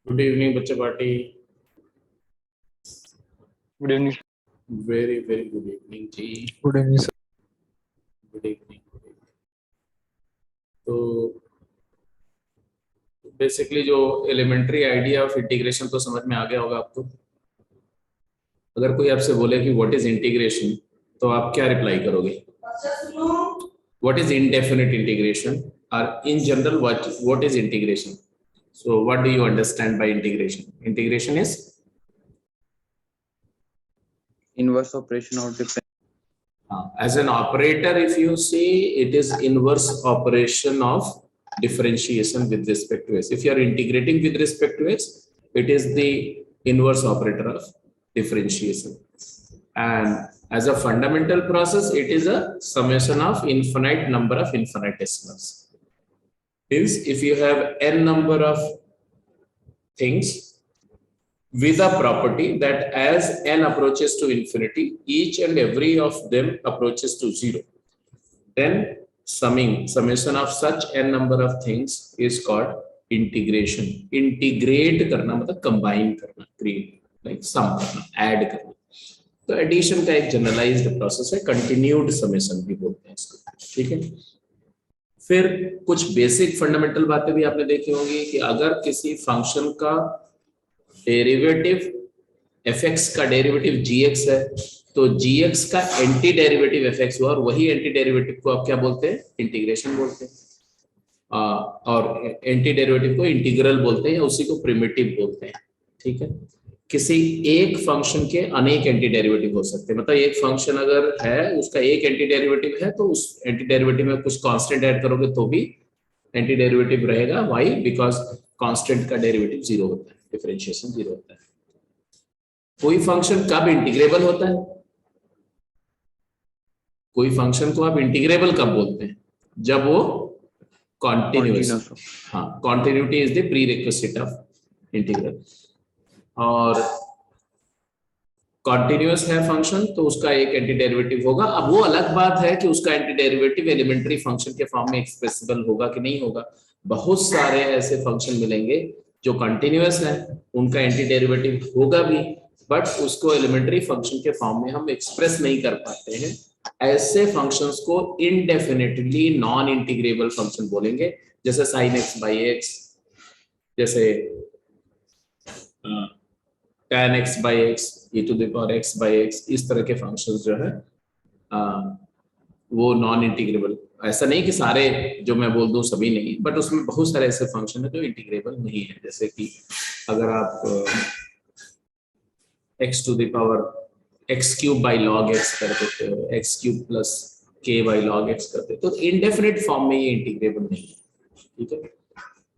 Good evening बच्चे party. Good evening. Very very good evening जी। Good evening sir. Good evening. तो basically जो elementary idea of integration तो समझ में आ गया होगा आपको। अगर कोई आपसे बोले कि व्हाट इज इंटीग्रेशन तो आप क्या रिप्लाई करोगे? व्हाट इज इनडेफिनिट इंटीग्रेशन और in general what is integration? So what do you understand by integration? Integration is inverse operation of different. As an operator, if you see, it is inverse operation of differentiation with respect to s. If you are integrating with respect to s, it is the inverse operator of differentiation. And as a fundamental process, it is a summation of infinite number of infinitesimals. Means if you have n number of things with a property that as n approaches to infinity, each and every of them approaches to zero, then summation of such n number of things is called integration. Integrate करना मतलब combine करना, create like sum करना, add करना. तो addition का एक generalized process है, continued summation भी बोलते हैं इसको. ठीक है. फिर कुछ बेसिक फंडामेंटल बातें भी आपने देखी होंगी कि अगर किसी फंक्शन का डेरिवेटिव fx का डेरिवेटिव gx है तो gx का एंटी डेरिवेटिव fx हुआ और वही एंटी डेरिवेटिव को आप क्या बोलते हैं? इंटीग्रेशन बोलते हैं. और एंटी डेरिवेटिव को इंटीग्रल बोलते हैं या उसी को प्रिमिटिव बोलते हैं. ठीक है. किसी एक फंक्शन के अनेक एंटी डेरिवेटिव हो सकते हैं. मतलब एक फंक्शन अगर है उसका एक एंटी डेरिवेटिव है तो उस एंटी डेरिवेटिव में कुछ कांस्टेंट ऐड करोगे तो भी एंटी डेरिवेटिव रहेगा. व्हाई? बिकॉज कांस्टेंट का डेरिवेटिव जीरो होता है, डिफरेंशिएशन जीरो होता है. कोई फंक्शन कब इंटीग्रेबल होता है? कोई फंक्शन को आप इंटीग्रेबल कब बोलते हैं? जब वो कॉन्टिन्यूअस. हाँ, continuity is the prerequisite of integral. और कॉन्टिन्यूअस है फंक्शन तो उसका एक एंटी डेरिवेटिव होगा. अब वो अलग बात है कि उसका एंटी डेरिवेटिव एलिमेंट्री फंक्शन के फॉर्म में एक्सप्रेसिबल होगा कि नहीं होगा. बहुत सारे ऐसे फंक्शन मिलेंगे जो कंटिन्यूअस है, उनका एंटी डेरिवेटिव होगा भी, बट उसको एलिमेंट्री फंक्शन के फॉर्म में हम एक्सप्रेस नहीं कर पाते हैं. ऐसे फंक्शंस को इनडेफिनेटली नॉन इंटीग्रेबल फंक्शन बोलेंगे. जैसे sin x by x, जैसे tan x by x, e to the power x by x, इस तरह के फंक्शंस जो है वो नॉन इंटीग्रेबल. ऐसा नहीं कि सारे जो मैं बोल दूं सभी नहीं, बट उसमें बहुत सारे ऐसे फंक्शन है जो इंटीग्रेबल नहीं है. जैसे कि अगर आप x to the power x cube by log x कर देते हो, x cube plus k by log x करते हो, तो इंडेफिनिट फॉर्म में ये इंटीग्रेबल नहीं है. ठीक है.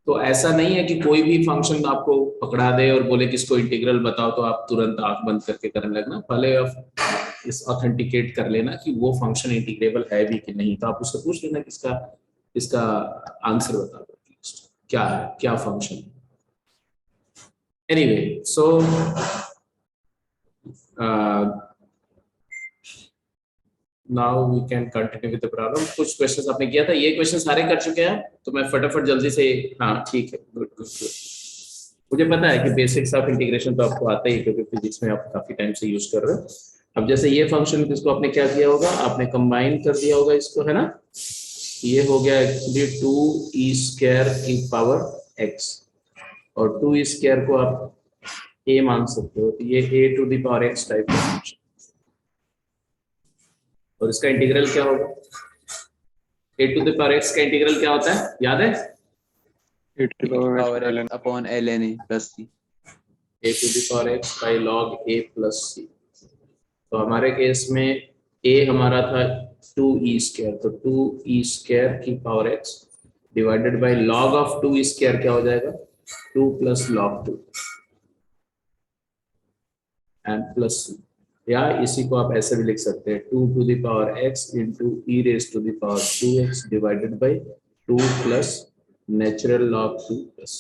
तो ऐसा नहीं है कि कोई भी फंक्शन आपको पकड़ा दे और बोले कि इसको इंटीग्रल बताओ तो आप तुरंत आंख बंद करके करने लगना. पहले आप इस ऑथेंटिकेट कर लेना कि वो फंक्शन इंटीग्रेबल है भी कि नहीं. तो आप उससे पूछ लेना कि इसका आंसर बता दो, क्या है, क्या function. Anyway, so now we can continue with the problem. कुछ क्वेश्चंस आपने किया था, ये क्वेश्चन सारे कर चुके हैं तो मैं फटाफट जल्दी से. हाँ ठीक है, गुड गुड गुड. मुझे पता है कि बेसिक्स ऑफ इंटीग्रेशन तो आपको आता ही है क्योंकि फिजिक्स में आप काफी टाइम से यूज कर रहे हो. अब जैसे ये फंक्शन, इसको आपने क्या किया होगा? आपने कंबाइन कर दिया होगा इसको, है ना. ये हो गया एक्चुअली 2e² की पावर x और 2e² को आप a मान सकते हो, तो ये a to the power x type का फंक्शन. और इसका इंटीग्रल क्या होगा? a to the power x का इंटीग्रल क्या होता है, याद है? a to the power x upon ln a plus c. a to the power x by log a plus c. तो हमारे केस में a हमारा था 2e², तो 2e² की power x divided bye log of 2e² क्या हो जाएगा? 2 plus log 2 and plus c. या इसी को आप ऐसे भी लिख सकते हैं 2 to the power x into e raised to the power 2x divided by 2 plus natural log 2 plus.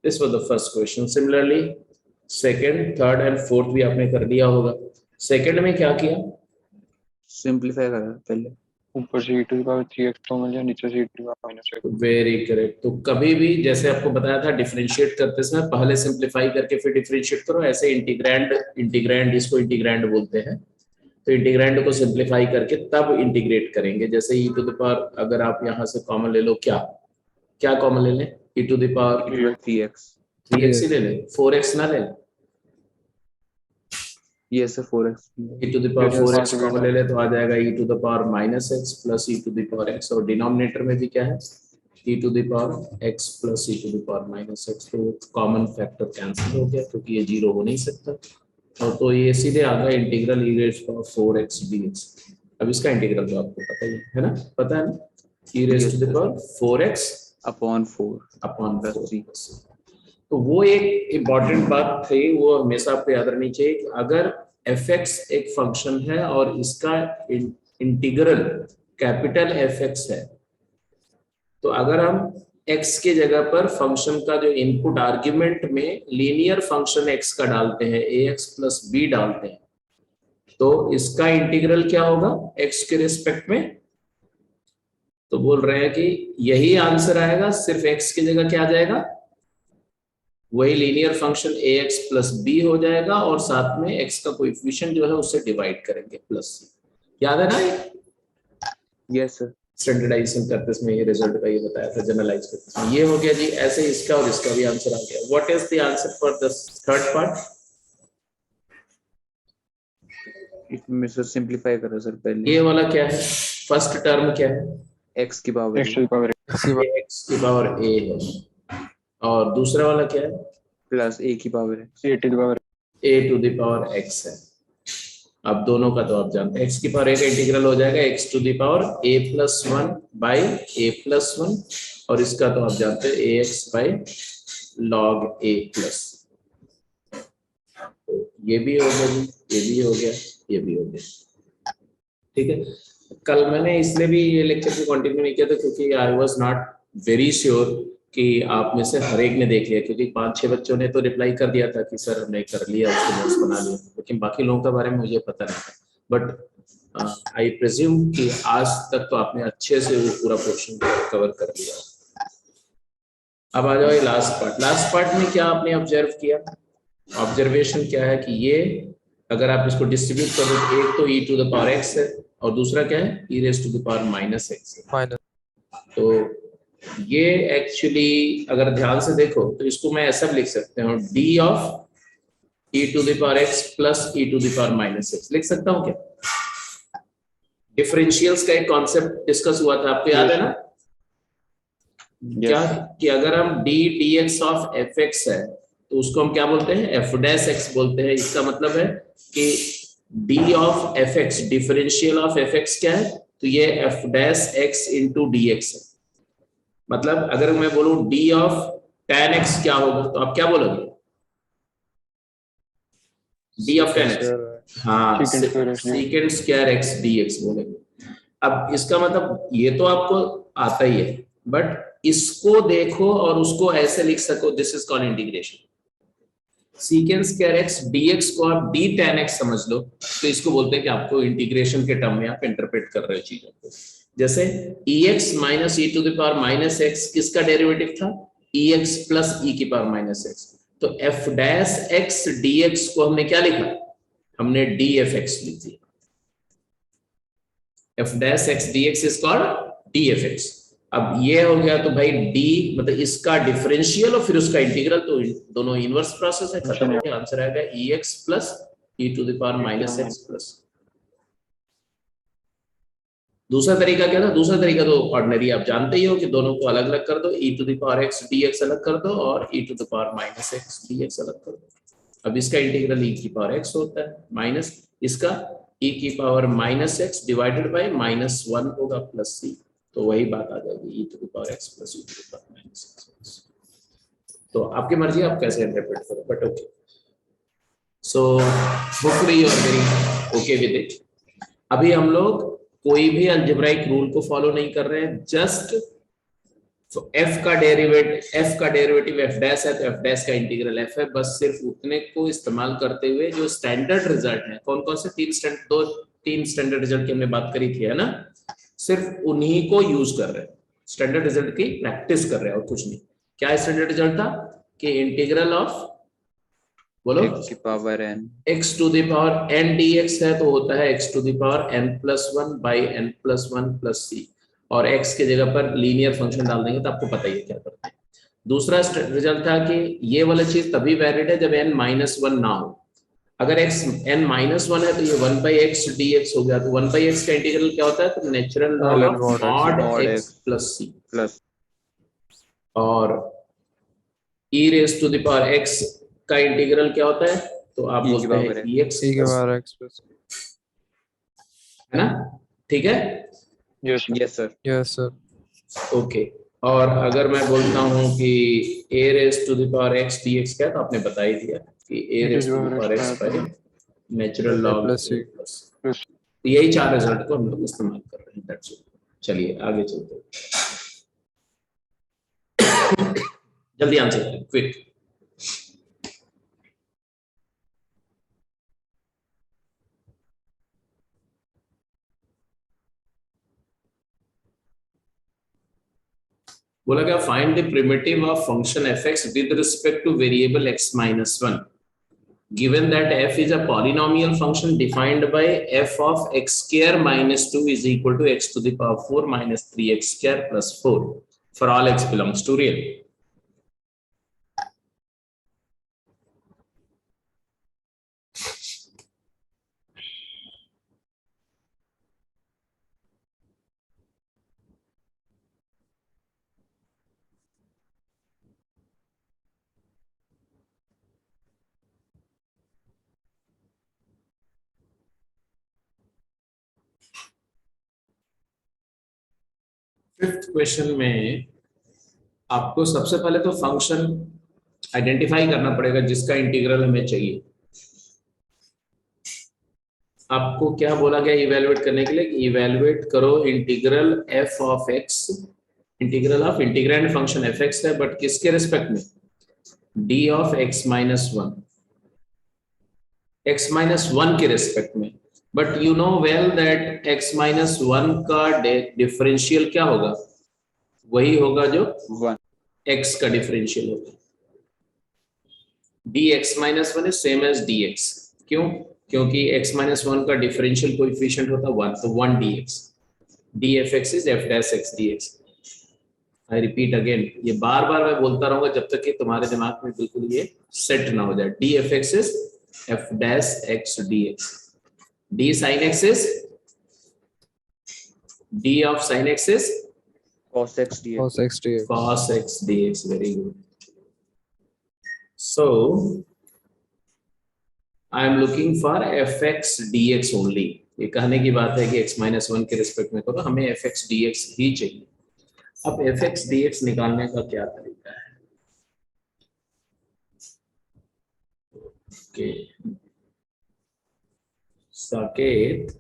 This was the first question. Similarly, second, third and fourth भी आपने कर लिया होगा. सेकंड में क्या किया? सिंपलीफाई करा पहले, ऊपर से e to the power 3x common लिया, नीचे से e to the power minus x। Very correct. तो कभी भी जैसे आपको बताया था डिफरेंशिएट करते समय पहले सिंप्लीफाई करके फिर डिफरेंशिएट करो, ऐसे इंटीग्रैंड इंटीग्रैंड इसको इंटीग्रैंड बोलते हैं, तो इंटीग्रैंड को सिंप्लीफाई करके तब इंटीग्रेट करेंगे। जैसे e टू द पावर अगर आप यहाँ से कॉमन ले लो, क्या क्या कॉमन ले लें, e to the power 3x। 3x ही ले लें, 4x ना लें, Yes sir, 4x। e to the power 4x common ले ले तो आ जाएगा e to the power minus x plus e to the power x, और डिनोमिनेटर में भी क्या है e to the power x plus e to the power minus x, तो कॉमन फैक्टर कैंसिल हो गया क्योंकि ये जीरो हो नहीं सकता, और तो ये सीधे आ गया integral e raise to 4x dx। अब इसका इंटीग्रल तो आपको पता ही है ना, पता है ना, e raise to the power 4x upon 4 upon plus 4। 3। तो वो एक इम्पॉर्टेंट बात थी, वो हमेशा आपको याद रखनी चाहिए कि अगर fx एक फंक्शन है और इसका इंटीग्रल कैपिटल fx है, तो अगर हम x के जगह पर फंक्शन का जो इनपुट आर्ग्यूमेंट में लीनियर फंक्शन x का डालते हैं, ax प्लस b डालते हैं, तो इसका इंटीग्रल क्या होगा x के रिस्पेक्ट में, तो बोल रहे हैं कि यही आंसर आएगा, सिर्फ x की जगह क्या आ जाएगा, वही linear function ax plus b हो जाएगा और साथ में x का कोएफिशिएंट जो है उससे डिवाइड करेंगे प्लस c। याद है ना, Yes sir। स्टैंडर्डाइजेशन करते समय ये रिजल्ट का ये बताया था, जनरलाइज करते समय ये हो गया जी। ऐसे इसका और इसका भी आंसर आ गया। What is the answer for the third part? इसमें सर सिंपलीफाई करो सर पहले। ये वाला क्या है, फर्स्ट टर्म क्या है, x की power x to the power x की पावर a है, और दूसरा वाला क्या है प्लस a की power x। a to the power a to the power x है। अब दोनों का तो आप जानते हैं, x की पावर a का इंटीग्रल हो जाएगा x to the power a plus 1 by a plus 1, और इसका तो आप जानते हैं ax by log a plus. तो ये भी हो गया जी, ये भी हो गया, ये भी हो गया, ठीक है। कल मैंने इसलिए भी ये लेक्चर को कंटिन्यू नहीं किया था क्योंकि I was not very sure कि आप में से हर एक ने देख लिया, क्योंकि 5-6 बच्चों ने तो रिप्लाई कर दिया था कि सर हमने कर लिया, उसको नोट्स बना लिया, लेकिन बाकी लोगों के बारे में मुझे पता नहीं था। बट आई प्रिज्यूम कि आज तक तो आपने अच्छे से वो पूरा पोर्शन कवर कर लिया। अब आ जाओ ये लास्ट पार्ट। लास्ट पार्ट में क्या आपने ऑब्जर्व किया, ऑब्जर्वेशन क्या है कि ये अगर आप इसको डिस्ट्रीब्यूट करो, एक तो e to the power x है और दूसरा क्या है e raise to the power minus x है। तो ये एक्चुअली अगर ध्यान से देखो तो इसको मैं ऐसा लिख सकते हूँ, d of e to the power x plus e to the power minus x लिख सकता हूँ क्या। डिफरेंशियल्स का एक कॉन्सेप्ट डिस्कस हुआ था, आपको याद है ना, क्या कि अगर हम d dx ऑफ fx है तो उसको हम क्या बोलते हैं, f डैश x बोलते हैं। इसका मतलब है कि d of fx differential of fx क्या है, तो ये f dash x into dx है। मतलब अगर मैं बोलूं d ऑफ tan x क्या होगा, तो आप क्या बोलोगे, d ऑफ tan x, हाँ secant स्क्वायर x dx बोलेंगे। अब इसका मतलब ये तो आपको आता ही है, बट इसको देखो और उसको ऐसे लिख सको, this is called integration. secant square x dx को आप d tan x समझ लो, तो इसको बोलते हैं कि आपको इंटीग्रेशन के टर्म में आप इंटरप्रेट कर रहे हो चीजों को। जैसे ex minus e to the power minus x किसका डेरिवेटिव था, ex प्लस e की पावर माइनस x, तो f डैश x dx को हमने क्या लिखा, हमने dfx लिख दिया। f dash x dx is called dfx। अब ये हो गया तो भाई d मतलब इसका डिफरेंशियल और फिर उसका इंटीग्रल, तो दोनों इनवर्स प्रोसेस है, खत्म हो गया। आंसर आएगा ex plus e to the power minus x plus. दूसरा तरीका क्या था, दूसरा तरीका तो ऑर्डिनरी आप जानते ही हो कि दोनों को अलग अलग कर दो, e to the power x dx अलग कर दो और e to the power minus x dx अलग कर दो। अब इसका इंटीग्रल e की पावर x होता है माइनस इसका e की power minus x divided by minus 1 होगा प्लस c, तो वही बात आ जाएगी e to the power x plus e to the power minus x। तो आपकी मर्जी, आप कैसे इंटरप्रेट करो, but okay. So hopefully you are very okay with it. अभी हम लोग कोई भी अलजेब्राइक रूल को फॉलो नहीं कर रहे हैं, जस्ट f का डेरिवेटिव f डैश है तो f डैश का इंटीग्रल f है, बस सिर्फ उतने को इस्तेमाल करते हुए जो स्टैंडर्ड रिजल्ट है। कौन कौन से तीन स्टैंडर्ड रिजल्ट की हमने बात करी थी, है ना, सिर्फ उन्हीं को यूज कर रहे हैं, स्टैंडर्ड रिजल्ट की प्रैक्टिस कर रहे हैं और कुछ नहीं। क्या स्टैंडर्ड रिजल्ट था कि इंटीग्रल ऑफ, बोलो, x की power n x to the power n dx है तो होता है x to the power n+1 by n+1 plus c, और x के जगह पर लीनियर फंक्शन डाल देंगे तो आपको पता ही है क्या करते हैं। दूसरा रिजल्ट था कि ये वाला चीज तभी वैलिड है जब n-1 ना हो। अगर x n-1 है तो ये 1/x dx हो गया, तो 1/x का इंटीग्रल क्या होता है, तो natural log ln of mod mod x x plus c, plus और e raise to the power x का इंटीग्रल क्या होता है, तो आप e की बोलते हैं पावर n ex e के प्लस, बार x प्लस है ना, ठीक है, yes yes sir yes sir. Okay. और अगर मैं बोलता हूँ कि a raise to the power x dx क्या है, तो आपने बता ही दिया कि a It raise is to the over power x by natural log plus c plus. Plus तो यही चार रिजल्ट को हम लोग इस्तेमाल कर रहे हैं, that's it। चलिए आगे चलते हैं, जल्दी आंसर करें, क्विक। बोला क्या, find the primitive of function fx with respect two variable x-1 given that f is a polynomial function defined by f of x square minus 2 is equal to x to the power 4 minus 3x square plus 4 for all x belongs to real। Fifth question में आपको सबसे पहले तो function identify करना पड़ेगा जिसका integral हमें चाहिए। आपको क्या बोला गया इवेलुएट करने के लिए, इवेलुएट करो integral f of x, integral of integrand function fx है, बट किसके रिस्पेक्ट में, d ऑफ x-1, x-1 के रिस्पेक्ट में। But you know well that x-1 का डिफरेंशियल क्या होगा, वही होगा जो 1 x का डिफरेंशियल होगा। dx-1 is same as dx, क्यों, क्योंकि x-1 का डिफरेंशियल कोएफिशिएंट होता है 1, तो 1 dx, dfx is f dash x dx। I repeat again, ये बार बार मैं बोलता रहूंगा जब तक कि तुम्हारे दिमाग में बिल्कुल ये सेट ना हो जाए। dfx is f dash x dx, d sin x is, d of sin x is cos x dx cos x dx cos x dx, very good। so I am looking for fx dx only। ये कहने की बात है कि x-1 के respect में करो, हमें fx dx ही चाहिए। अब fx dx निकालने का क्या तरीका है, ओके साकेत,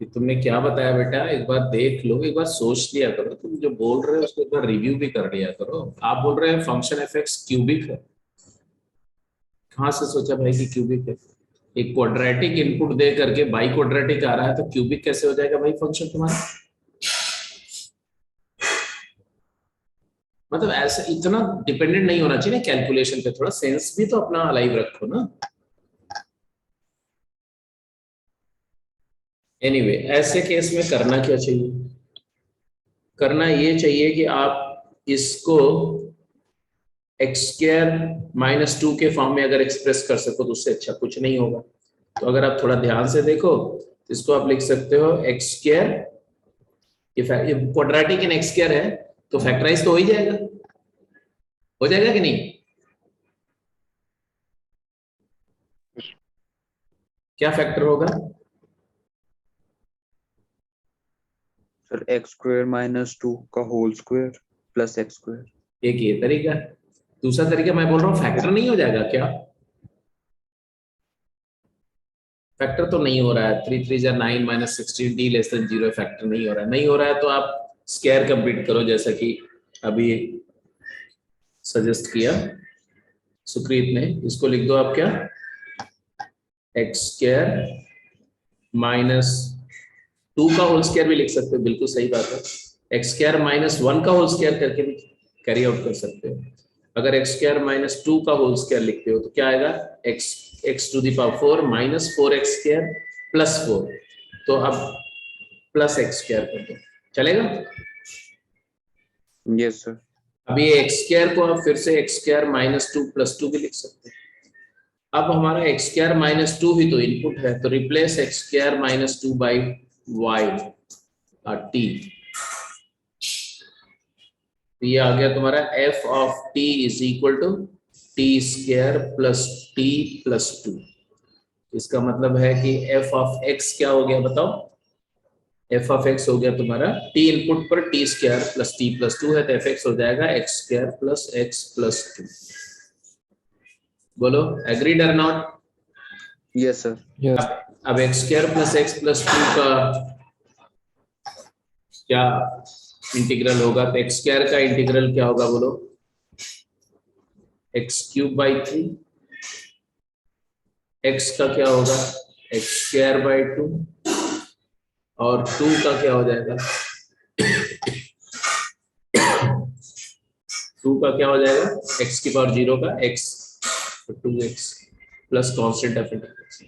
कि तुमने क्या बताया बेटा, एक बार देख लो, एक बार सोच लिया करो, तुम जो बोल रहे हो उसको एक बार रिव्यू भी कर लिया करो। आप बोल रहे हैं फंक्शन fx क्यूबिक है, कहाँ से सोचा भाई कि क्यूबिक है, एक क्वाड्रेटिक इनपुट दे करके बाई क्वाड्रेटिक आ रहा है तो क्यूबिक कैसे हो जाएगा भाई फंक्शन तुम्हारा। मतलब ऐसा इतना डिपेंडेंट नहीं होना चाहिए ना कैलकुलेशन पे, थोड़ा सेंस भी तो अपना अलाइव रखो ना। एनीवे ऐसे केस में करना क्या चाहिए, करना ये चाहिए कि आप इसको x² - 2 के फॉर्म में अगर एक्सप्रेस कर सको तो उससे अच्छा कुछ नहीं होगा। तो अगर आप थोड़ा ध्यान से देखो तो इसको आप लिख सकते हो x², ये क्वाड्रेटिक इन x² है तो फैक्टराइज तो हो ही जाएगा, हो जाएगा कि नहीं, क्या फैक्टर होगा, सर x स्क्वायर माइनस 2 का whole square plus x square. एक ये तरीका है। दूसरा तरीका मैं बोल रहा हूँ फैक्टर नहीं हो जाएगा क्या, फैक्टर तो नहीं हो रहा है, 3 3 जा 9 - 16 d < 0 फैक्टर नहीं हो रहा है, नहीं हो रहा है तो आप स्क्वायर कंप्लीट करो जैसा कि अभी सजेस्ट किया सुप्रीत ने। इसको लिख दो आप क्या, x² - 2 का होल स्क्वायर भी लिख सकते हो, बिल्कुल सही बात है। एक्स स्क्वायर माइनस 1 का होल स्क्वायर करके भी कैरी आउट कर सकते हो। अगर एक्स स्क्वायर माइनस 2 का होल स्क्वायर लिखते हो तो क्या आएगा, x to the power 4 minus 4x square plus 4। तो अब प्लस एक्स स्क्वायर कर दो, चलेगा। Yes sir. अब ये एक्स स्क्वायर को आप फिर से एक्स स्क्वायर माइनस 2 प्लस 2 भी लिख सकते हैं। अब हमारा एक्स स्क्वायर माइनस 2 ही तो इनपुट है, तो replace x square minus 2 by y T. ये आ गया तुम्हारा F of T is equal to T square plus T plus 2। इसका मतलब है कि एफ ऑफ एक्स क्या हो गया बताओ, एफ ऑफ एक्स हो गया तुम्हारा टी इनपुट पर T square plus T plus 2 है, तो एफ एक्स हो जाएगा x square plus x plus 2। बोलो एग्रीड और नॉट। Yes sir. Yes. अब x square plus x plus 2 का क्या इंटीग्रल होगा, तो एक्स स्क्वायर का इंटीग्रल क्या होगा बोलो, एक्स क्यूब बाई 3। एक्स का क्या होगा, एक्स स्क्वायर बाई 2, और 2 का क्या हो जाएगा, 2 का क्या हो जाएगा, एक्स की पावर 0 का एक्स, तो 2x plus constant of integration.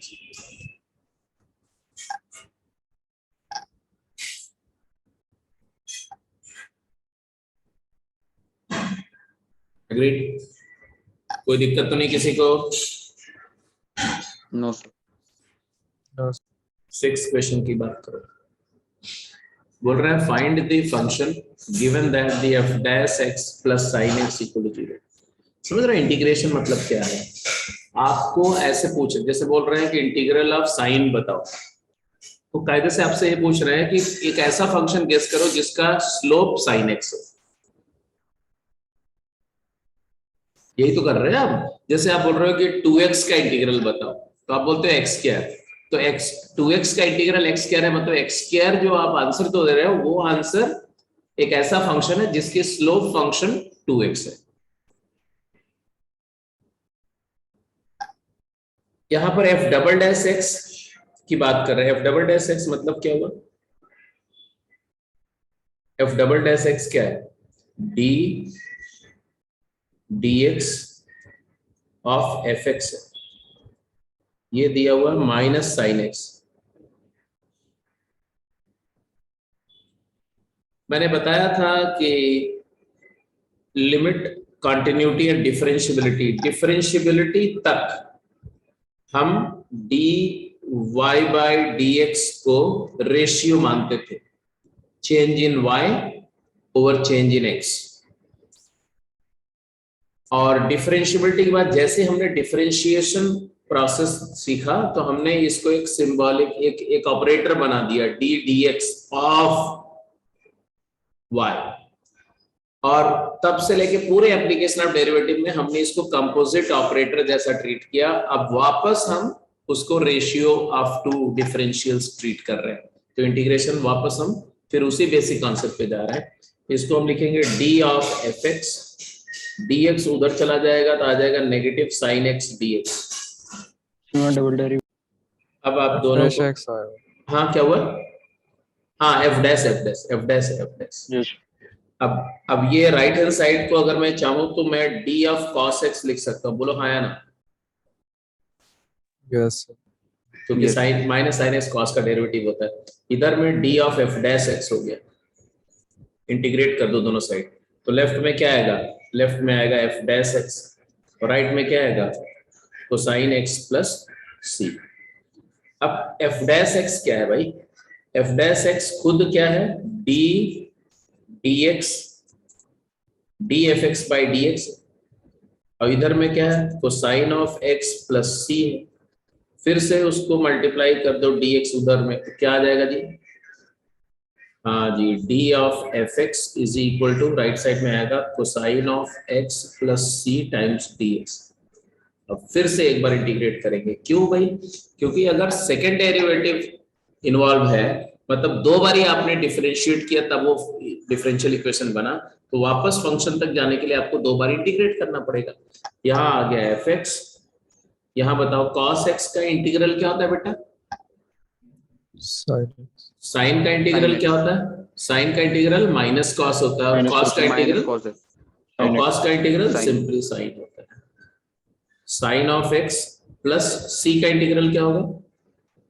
Agreed, कोई दिक्कत तो नहीं किसी को। No sir. No. 6 क्वेश्चन की बात करो। बोल रहा है find the function given that the F dash x plus sine x equal to 0। समझ रहे हो इंटीग्रेशन मतलब क्या है। आपको ऐसे पूछे, जैसे बोल रहे हैं कि इंटीग्रल ऑफ साइन बताओ, तो कायदे से आपसे ये पूछ रहे हैं कि एक ऐसा फंक्शन गेस करो जिसका स्लोप साइन एक्स हो। यही तो कर रहे हैं आप। जैसे आप बोल रहे हो कि 2x का इंटीग्रल बताओ, तो आप बोलते हो एक्स स्क्वायर, तो x 2x का इंटीग्रल एक्स स्क्वायर है, मतलब एक्स स्क्वायर जो आप आंसर तो दे रहे हो वो आंसर एक ऐसा फंक्शन है जिसकी स्लोप फंक्शन 2x है। यहां पर f डबल डैश x की बात कर रहे हैं। f डबल डैश x मतलब क्या हुआ, f डबल डैश x क्या है, d dx ऑफ fx है, ये दिया हुआ माइनस साइन एक्स। मैंने बताया था कि limit continuity and differentiability, differentiability तक हम D Y by D X को रेशियो मानते थे, change in Y over change in X. और डिफरेंशियबिलिटी के बाद जैसे हमने डिफरेंशिएशन प्रोसेस सीखा तो हमने इसको एक सिंबॉलिक एक ऑपरेटर बना दिया, D D X of Y. और तब से लेके पूरे एप्लीकेशन ऑफ डेरिवेटिव में हमने इसको कंपोजिट ऑपरेटर जैसा ट्रीट किया। अब वापस हम उसको ratio of two differentials treat कर रहे हैं, तो इंटीग्रेशन वापस हम फिर उसी बेसिक कॉन्सेप्ट पे जा रहे हैं। इसको हम लिखेंगे D of F x, dx उधर चला जाएगा तो आ जाएगा negative sign x dx। Double derivative. अब आप दोनों को, एक्स आएगा। हाँ क्या हुआ, हाँ F dash F dash F dash F dash. Yes. अब ये राइट हैंड साइड को अगर मैं चाहूँ तो मैं डी ऑफ कॉस एक्स लिख सकता हूँ, बोलो हाँ या ना। यस। क्योंकि sine minus sine x cos का डेरिवेटिव होता है। इधर में D of F dash X हो गया, इंटीग्रेट कर दो दोनों साइड, तो लेफ्ट में क्या आएगा, लेफ्ट में आएगा एफ डैश एक्स और राइट में क्या आएगा, कोसाइन एक्स प्लस सी। अब एफ डैश एक्स क्या है भाई, एफ डैश एक्स खुद क्या है, D D x D F x by D x, और इधर में क्या है, कोसाइन ऑफ एक्स प्लस सी। फिर से उसको मल्टीप्लाई कर दो डी एक्स उधर में, तो क्या आ जाएगा जी, हाँ जी, D of F X is equal to right side में आएगा cosine of X plus C times D X. अब फिर से एक बार इंटीग्रेट करेंगे, क्यों भाई, क्योंकि अगर सेकेंड डेरिवेटिव इन्वॉल्व है, मतलब दो बार ही आपने डिफरेंशिएट किया तब वो डिफरेंशियल इक्वेशन बना, तो वापस फंक्शन तक जाने के लिए आपको दो बार इंटीग्रेट करना पड़ेगा। यहाँ आ गया एफ एक्स, यहाँ बताओ कॉस एक्स का इंटीग्रल क्या होता है बेटा, साइन का इंटीग्रल Sin क्या x. होता है? साइन का इंटीग्रल माइनस कॉस होता है और Minus कॉस का Minus इंटीग्रल cos x. और Sin x. कॉस का इंटीग्रल Sin. सिंपली साइन होता है। Sine of X plus C का इंटीग्रल क्या होगा?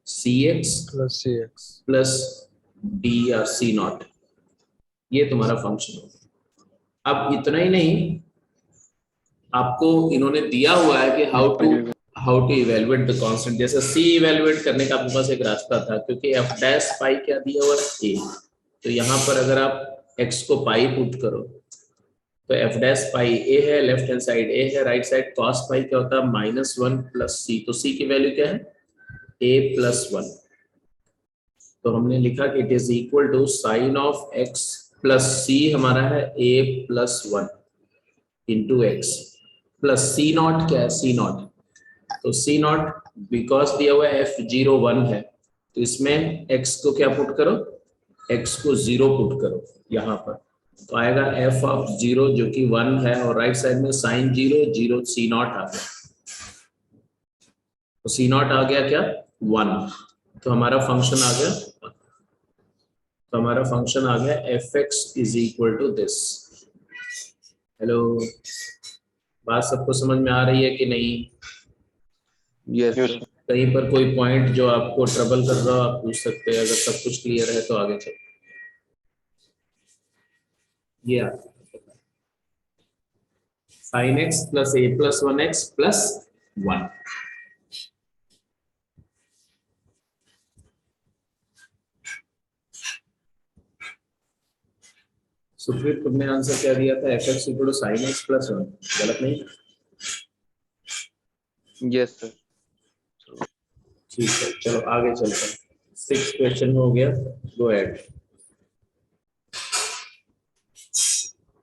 C X plus cx. Plus D R C naught, ये तुम्हारा फंक्शन होगा। अब इतना ही नहीं, आपको इन्होंने दिया हुआ है कि how to evaluate the constant. जैसे सी इवेलुएट करने का आपके पास एक रास्ता था, क्योंकि एफ डैश पाई क्या दिया हुआ है? ए। तो यहाँ पर अगर आप एक्स को पाई पुट करो तो एफ डैश पाई ए है, लेफ्ट हैंड साइड ए है, राइट साइड कॉस पाई क्या होता है? -1 प्लस सी। तो सी की वैल्यू क्या है? A plus 1। तो हमने लिखा कि it is equal to sine of X plus C हमारा है A plus 1 into X plus C naught क्या है? सी नॉट, तो सी नॉट बिकॉज दिया हुआ f(0) 1 है, तो इसमें x को क्या पुट करो? x को 0 पुट करो यहाँ पर, तो आएगा f(0) जो कि 1 है, और राइट साइड में साइन 0 0 सी नॉट आ गया, तो सी नॉट आ गया क्या? 1। तो हमारा फंक्शन आ गया, तो हमारा फंक्शन आ गया f(x) is equal to this. Hello, बात सबको समझ में आ रही है कि नहीं? Yes, Yes, sir. sir. कहीं पर कोई पॉइंट जो आपको ट्रबल कर रहा हो आप पूछ सकते हैं, अगर सब कुछ क्लियर है तो आगे चलो। ये sine x plus A plus 1x plus 1। Supreet, तुमने आंसर क्या दिया था? f(x) equal to sine x plus 1, गलत नहीं? Yes, sir. ठीक है, चलो आगे चलते हैं। 6 क्वेश्चन हो गया, गो एड।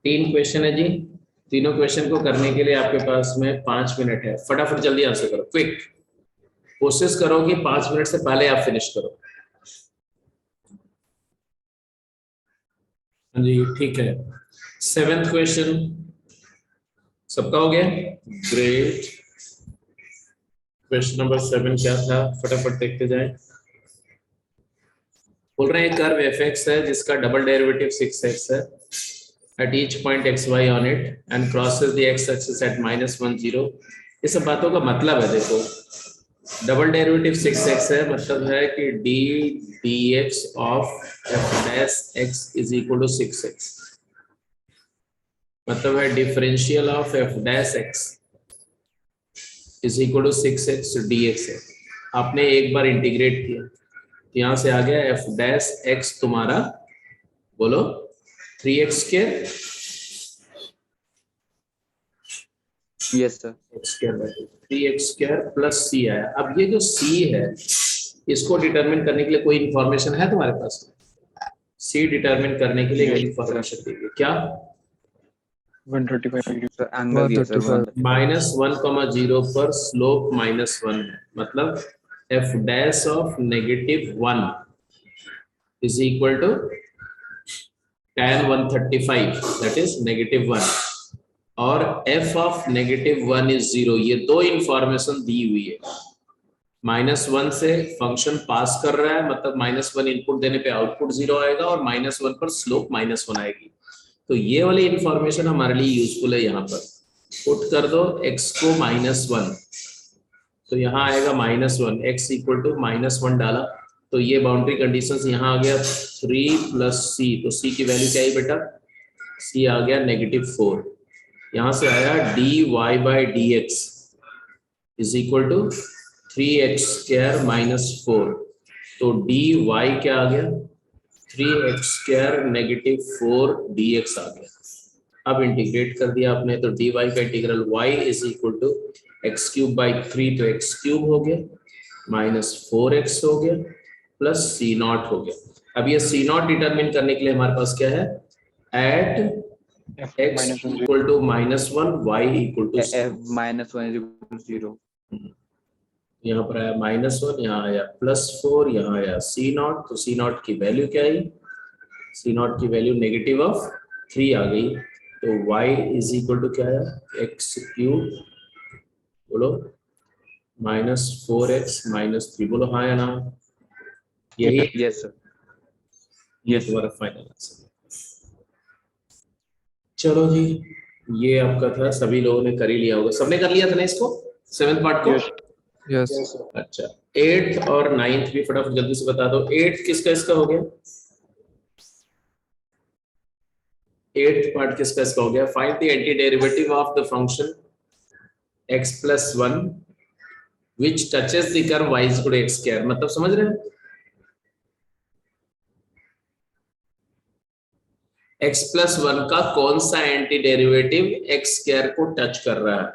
3 क्वेश्चन है जी, तीनों क्वेश्चन को करने के लिए आपके पास में 5 मिनट है। फटाफट जल्दी आंसर करो, क्विक। कोशिश करो कि 5 मिनट से पहले आप फिनिश करो। हाँ जी, ठीक है। 7th क्वेश्चन सबका हो गया? ग्रेट। क्वेश्चन नंबर 7 क्या था? फटाफट देखते जाएं। बोल रहे हैं कर्व fx है जिसका डबल डेरिवेटिव 6x है at each point xy on it and crosses the x axis at -1 0। ये सब बातों का मतलब है, देखो डबल डेरिवेटिव 6x है, मतलब है कि d dx of f dash x is equal to 6x, मतलब है differential of f dash x is equal to 6x dx है। आपने एक बार इंटीग्रेट किया, यहां से आ गया f डैश x तुम्हारा, बोलो 3x square, Yes, sir. x square 3x square plus c आया। अब ये जो c है इसको डिटरमिन करने के लिए कोई इंफॉर्मेशन है तुम्हारे पास? c डिटरमिन करने के लिए Yes, एक इंफॉर्मेशन दी है, क्या? 135 degree. Sir, angle, yes, sir. 135. -1,0 पर स्लोप -1 है, मतलब f dash of -1 is equal to tan 135 that is -1, और f ऑफ -1 इज 0। ये दो इंफॉर्मेशन दी हुई है। -1 से फंक्शन पास कर रहा है, मतलब -1 इनपुट देने पे आउटपुट 0 आएगा, और -1 पर स्लोप -1 आएगी। तो ये वाली इंफॉर्मेशन हमारे लिए यूजफुल है। यहाँ पर पुट कर दो x को -1, तो यहाँ आएगा -1, x इक्वल टू -1 डाला, तो ये बाउंड्री कंडीशंस यहाँ आ गया 3 + c, तो c की वैल्यू क्या है बेटा? c आ गया -4। यहाँ से आया dy/dx is equal to 3x square -4, तो dy क्या आ गया? 3x स्क्वायर -4 dx आ गया। अब इंटीग्रेट कर दिया आपने, तो dy का इंटीग्रल y is equal to x³/3, तो x³ हो गया, -4x हो गया, प्लस c0 हो गया। अब ये c0 डिटरमिन करने के लिए हमारे पास क्या है? At F x minus 1 0. Equal to -1, y equal to F -1 is equal to 0. यहाँ पर आया -1, यहाँ आया +4, यहाँ आया c0, तो c0 की वैल्यू क्या आई? c0 की वैल्यू -3 आ गई, तो y इज इक्वल टू क्या है? x³ बोलो -4x -3, बोलो हाँ या ना? यही Yes, sir. ये तुम्हारा फाइनल आंसर। चलो जी, ये आपका था, सभी लोगों ने कर ही लिया होगा, सबने कर लिया था ना इसको, 7th पार्ट को। Yes. Yes, sir. अच्छा, 8th और 9th भी फटाफट जल्दी से बता दो। 8th किसका इसका हो गया? 8th पार्ट किसका इसका हो गया? Find the anti derivative of the function x plus 1 which touches the curve y is equal to x square। मतलब समझ रहे हैं? x plus 1 का कौन सा एंटी डेरिवेटिव x स्क्वायर को टच कर रहा है?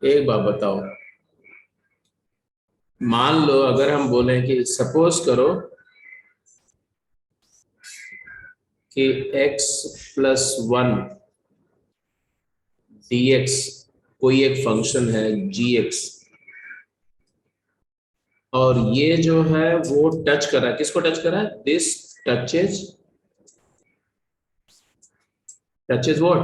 एक बात बताओ, मान लो अगर हम बोले कि सपोज करो कि x plus 1 dx कोई एक फंक्शन है gx, और ये जो है वो टच कर रहा है, किसको टच कर रहा है? This touches what?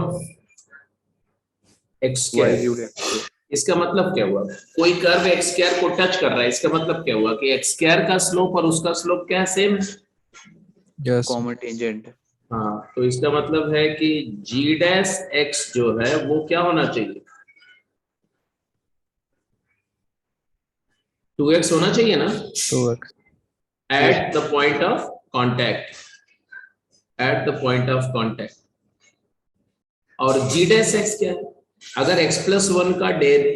x y square. equal to x। इसका मतलब क्या हुआ? कोई कर्व x स्क्वायर को टच कर रहा है, इसका मतलब क्या हुआ कि x स्क्वायर का स्लोप और उसका स्लोप क्या है? सेम है। Yes. Common tangent. हाँ, तो इसका मतलब है कि g डैश x जो है वो क्या होना चाहिए? 2x होना चाहिए ना, 2x. at the point of contact, at the point of contact। और g डैश x क्या है? अगर x plus 1 का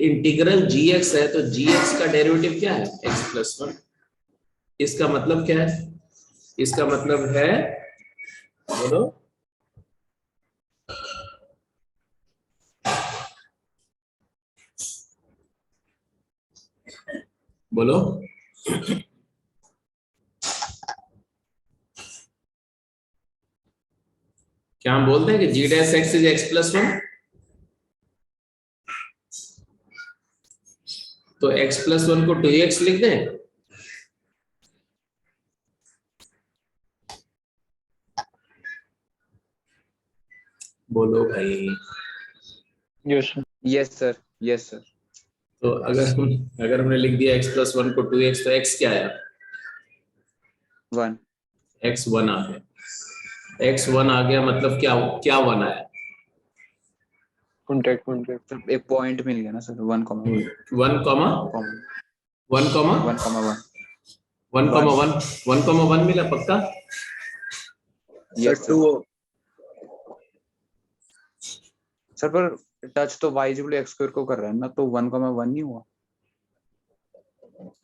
इंटीग्रल gx है तो gx का डेरिवेटिव क्या है? x plus 1। इसका मतलब क्या है? इसका मतलब है, बोलो, बोलो, क्या हम बोलते हैं कि g dash x is x plus 1? तो x plus 1 को 2x लिख दें? बोलो भाई। Yes, sir. Yes sir, yes sir. तो अगर हमने लिख दिया x plus 1 को 2x, तो x क्या आया? 1। x 1 आ गया। x 1 आ गया मतलब क्या क्या 1 आया? Contact. सर एक पॉइंट मिल गया ना sir, 1, 1 comma 1 1, comma 1, 1 comma 1 1 comma 1 मिला पक्का? Yes sir. सर पर टच तो y equal to x square को कर रहा है ना, तो 1, 1 नहीं हुआ।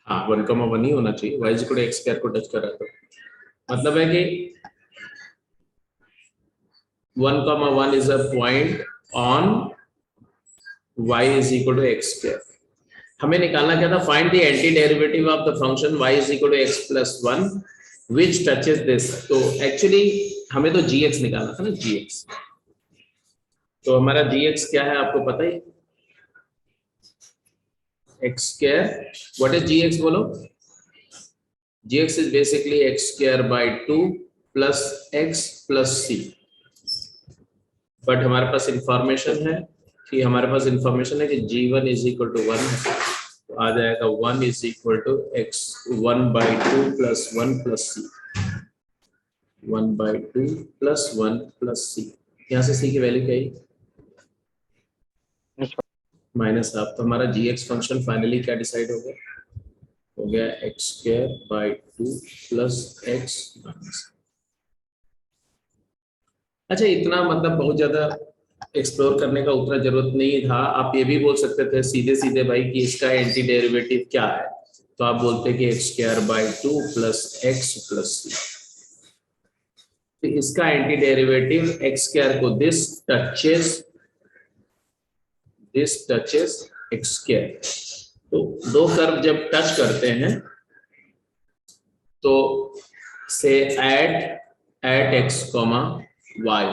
हाँ, 1 कॉमा 1 ही होना चाहिए, y equal to x square को टच कर रहा है तो मतलब है कि 1 comma 1 is a point on y is equal to x square. हमें निकालना क्या था? Find the anti derivative of the function y is equal to x plus 1 which touches this. तो एक्चुअली हमें तो gx निकालना था ना, gx। तो हमारा gx क्या है आपको पता ही? x square. What is gx बोलो? gx is basically x square by 2 plus x plus c। But हमारे पास इंफॉर्मेशन है कि g1 इज इक्वल टू 1, तो आ जाएगा 1 is equal to x 1 by 2 plus 1 plus c, 1 by 2 plus 1 plus c। यहाँ से c की वैल्यू क्या है? Yes, sir. Minus half. तो हमारा gx फंक्शन फाइनली क्या डिसाइड हो गया? हो गया x square by 2 plus x minus. अच्छा, इतना मतलब बहुत ज्यादा एक्सप्लोर करने का उतना जरूरत नहीं था। आप ये भी बोल सकते थे सीधे सीधे भाई कि इसका एंटी डेरिवेटिव क्या है, तो आप बोलते कि x square by 2 plus x plus c। तो इसका एंटी डेरिवेटिव x स्क्वायर को दिस टचेस x स्क्वायर। तो दो कर्व जब टच करते हैं तो से एट x कॉमा y,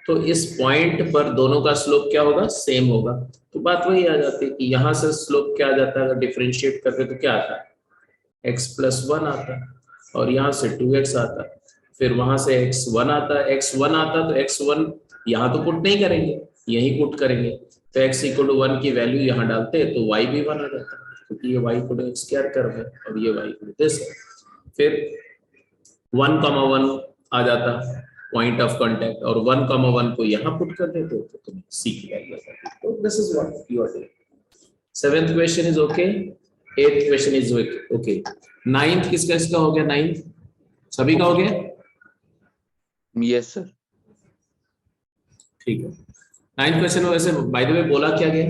तो इस पॉइंट पर दोनों का स्लोप क्या होगा? सेम होगा। तो बात वही आ जाती है कि यहाँ से स्लोप क्या आ जाता है? अगर डिफरेंशिएट करते तो क्या आता है? x प्लस 1 आता है, और यहाँ से 2x आता है, फिर वहां से x1 आता है, तो x1 यहाँ तो पुट नहीं करेंगे, यही पुट करेंगे। तो x इक्वल टू 1 की वैल्यू यहाँ डालते हैं तो y भी 1 आ जाता है, क्योंकि ये y equal to x square curve है और ये y इक्वल टू दिस है। फिर 1,1 आ जाता पॉइंट ऑफ कांटेक्ट, और 1,1 को यहाँ पुट कर देते हो तो तुम्हें c की वैल्यू आ जाती है। तो this is what you are doing. 7th question is okay, 8th question is okay. 9th किसका इसका हो गया? 9th सभी का हो गया? Yes sir. ठीक है। 9th क्वेश्चन में वैसे बाय द वे बोला क्या गया?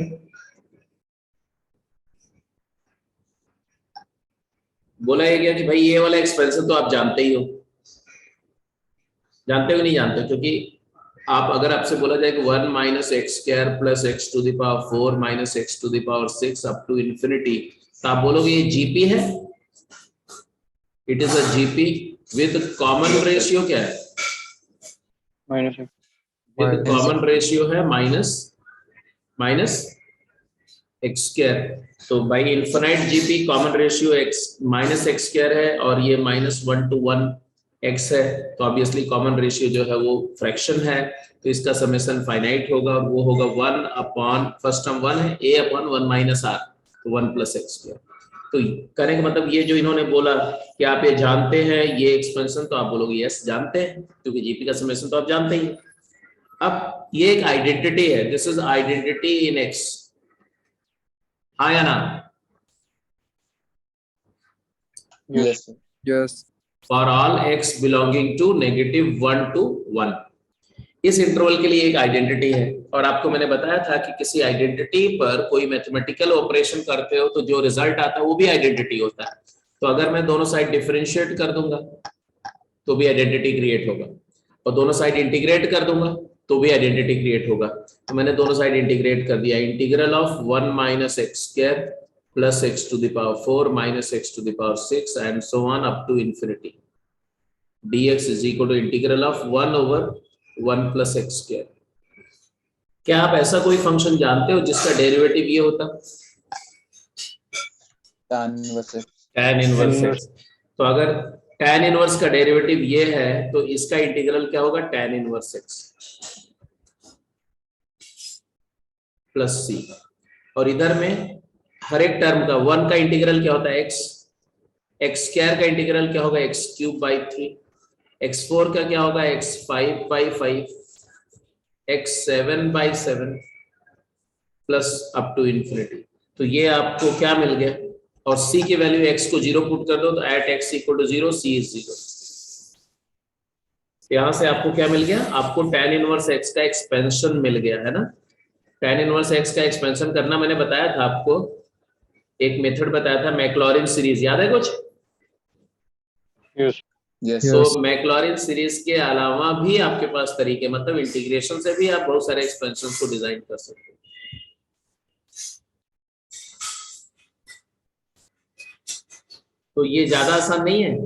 बोला ये गया कि भाई ये वाला एक्सपेंशन तो आप जानते ही हो, जानते हो नहीं जानते हो? क्योंकि आप अगर आपसे बोला जाए कि 1 minus x square plus x to the power 4 minus x to the power 6 up to infinity, तो आप बोलोगे ये जीपी है। It is a GP with common ratio क्या है? माइनस विद कॉमन रेशियो है माइनस एक्स स्क्वायर। तो by infinite GP common ratio x minus x square है और ये -1 to 1 x है, तो ऑब्वियसली कॉमन रेशियो जो है वो फ्रैक्शन है, तो इसका समेशन फाइनाइट होगा और वो होगा 1 अपॉन फर्स्ट टर्म 1 है a अपॉन 1 माइनस r, तो 1 प्लस एक्स स्क्वायर। तो करने का मतलब ये जो इन्होंने बोला कि आप ये जानते हैं ये एक्सपेंशन, तो आप बोलोगे यस जानते हैं, क्योंकि जीपी का समेशन तो आप जानते ही हैं। अब ये एक आइडेंटिटी है, this is identity in x, हाँ या ना? Yes sir. Yes. For all x belonging to -1 to 1, इस इंटरवल के लिए एक आइडेंटिटी है। और आपको मैंने बताया था कि किसी आइडेंटिटी पर कोई मैथमेटिकल ऑपरेशन करते हो तो जो रिजल्ट आता है वो भी आइडेंटिटी होता है। तो अगर मैं दोनों साइड डिफरेंशिएट कर दूंगा तो भी आइडेंटिटी क्रिएट होगा, और दोनों साइड इंटीग्रेट कर दूंगा तो भी आइडेंटिटी क्रिएट होगा। तो मैंने दोनों साइड इंटीग्रेट कर दिया, integral of 1 minus x square plus x to the power 4 minus x to the power 6 and so on up to infinity, dx is equal to integral of 1 over 1 plus x square. क्या आप ऐसा कोई function जानते हो जिसका derivative ये होता? tan inverse x। tan inverse x। तो अगर tan इनवर्स का डेरिवेटिव ये है तो इसका इंटीग्रल क्या होगा? tan inverse x plus c। और इधर में हर एक टर्म का 1 का इंटीग्रल क्या होता है? x स्क्वायर का इंटीग्रल क्या होगा? x क्यूब बाई 3, x4 का क्या होगा? x5 by 5, x7 by 7 plus up to infinity. तो ये आपको क्या मिल गया? और c की वैल्यू x को 0 पुट कर दो तो at x equal to 0 c is 0। यहां से आपको क्या मिल गया? आपको tan इनवर्स x का एक्सपेंशन मिल गया है ना। tan इनवर्स x का एक्सपेंशन करना मैंने बताया था आपको, एक मेथड बताया था मैक्लॉरिन सीरीज, याद है कुछ? यस यस तो मैक्लॉरिन सीरीज के अलावा भी आपके पास तरीके, मतलब इंटीग्रेशन से भी आप बहुत सारे एक्सपेंशन को डिजाइन कर सकते हो। तो ये ज्यादा आसान नहीं है।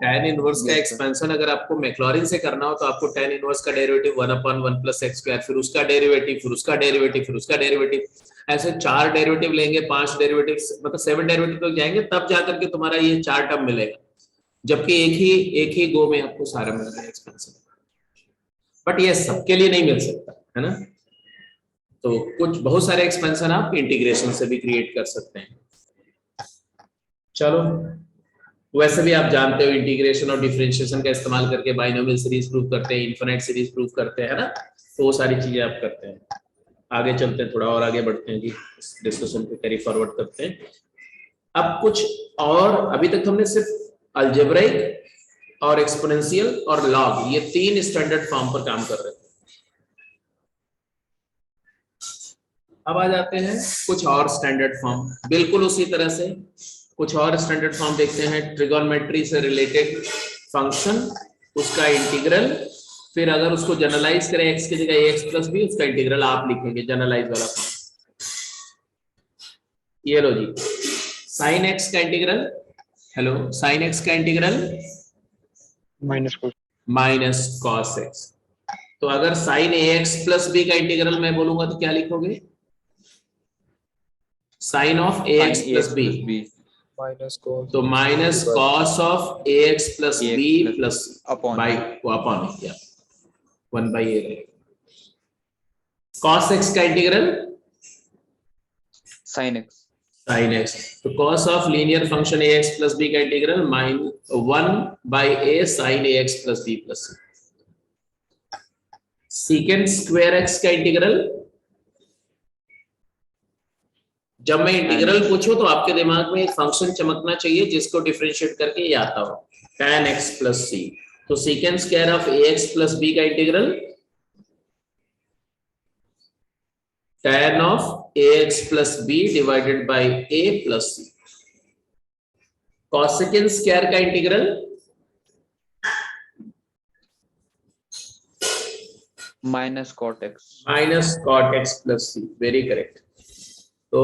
tan इनवर्स का एक्सपेंशन अगर आपको मैक्लॉरिन से करना हो तो आपको tan इनवर्स का derivative 1 upon 1 plus x square, फिर उसका डेरिवेटिव, फिर उसका डेरिवेटिव, फिर उसका डेरिवेटिव, ऐसे 4 डेरिवेटिव लेंगे, 5 डेरिवेटिव, मतलब 7 डेरिवेटिव तक जाएंगे, तब जाकर के तुम्हारा ये 4 टर्म मिलेगा, जबकि एक ही गो में आपको सारा मिल रहा है एक्सपेंशन। बट ये सबके लिए नहीं मिल सकता है ना। तो कुछ बहुत सारे एक्सपेंशन आप इंटीग्रेशन से भी क्रिएट कर सकते हैं। चलो, वैसे भी आप जानते हो इंटीग्रेशन और डिफरेंशिएशन का इस्तेमाल करके बाइनोमियल सीरीज प्रूव करते हैं, इनफिनिट सीरीज प्रूव करते हैं ना, तो वो सारी चीजें आप करते हैं। आगे चलते हैं, थोड़ा और आगे बढ़ते हैं जी, इस डिस्कशन को कैरी फॉरवर्ड करते हैं। अब कुछ और, अभी तक हमने सिर्फ अलजेब्राइक और एक्सपोनेंशियल और लॉग, ये 3 स्टैंडर्ड फॉर्म पर काम कर रहे थे। अब आ जाते हैं कुछ और स्टैंडर्ड फॉर्म, बिल्कुल उसी तरह से कुछ और स्टैंडर्ड फॉर्म देखते हैं। ट्रिगोनोमेट्री से रिलेटेड फंक्शन, उसका इंटीग्रल, फिर अगर उसको जनरलाइज करें x की जगह ax प्लस b, उसका इंटीग्रल आप लिखेंगे जनरलाइज वाला फॉर्म। ये लो जी, साइन x का इंटीग्रल, हेलो, साइन x का इंटीग्रल माइनस कॉस x। तो अगर साइन ax प्लस b का इंटीग्रल मैं बोलूंगा तो क्या लिखोगे? Sine of ax plus b, Minus cos. तो minus cos of ax plus b plus upon by को अपॉन किया। 1 by a रहेगा। cos x का integral sin x sin x, तो cos of linear function ax plus b का integral -1 by a sin ax plus b plus c। secant square x का integral, जब मैं integral पूछूं तो आपके दिमाग में एक फंक्शन चमकना चाहिए जिसको डिफरेंशिएट करके ये आता हो, tan x plus c। तो secant square of ax plus b का integral tan of ax plus b divided by a plus c। cosecant square का integral minus cot x cot x plus c। Very correct. तो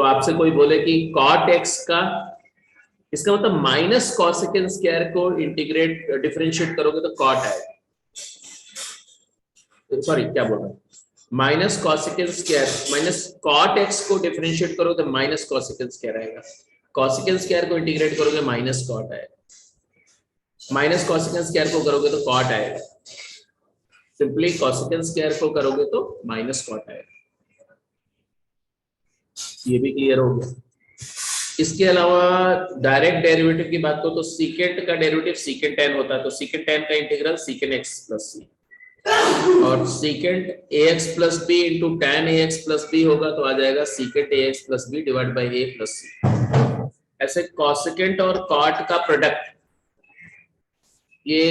आपसे कोई बोले कि cot x का, इसका मतलब माइनस cosecant स्क्वायर को इंटीग्रेट डिफरेंशिएट करोगे तो cot आएगा। सॉरी क्या बोल रहा हूँ, minus cosecant square minus cot x को डिफरेंशिएट करोगे तो माइनस cosecant स्क्वायर आएगा, cosecant स्क्वायर को इंटीग्रेट करोगे माइनस cot आएगा, माइनस cosecant स्क्वायर को करोगे तो cot आएगा, सिंपली cosecant स्क्वायर को करोगे तो माइनस cot आएगा। ये भी क्लियर हो गया। इसके अलावा डायरेक्ट डेरिवेटिव की बात करो तो secant का डेरिवेटिव secant tan होता है, तो secant tan का integral secant x plus c, और secant ax plus b into tan ax plus b होगा तो आ जाएगा secant ax plus b divided by a plus c। ऐसे cosecant और cot का प्रोडक्ट, ये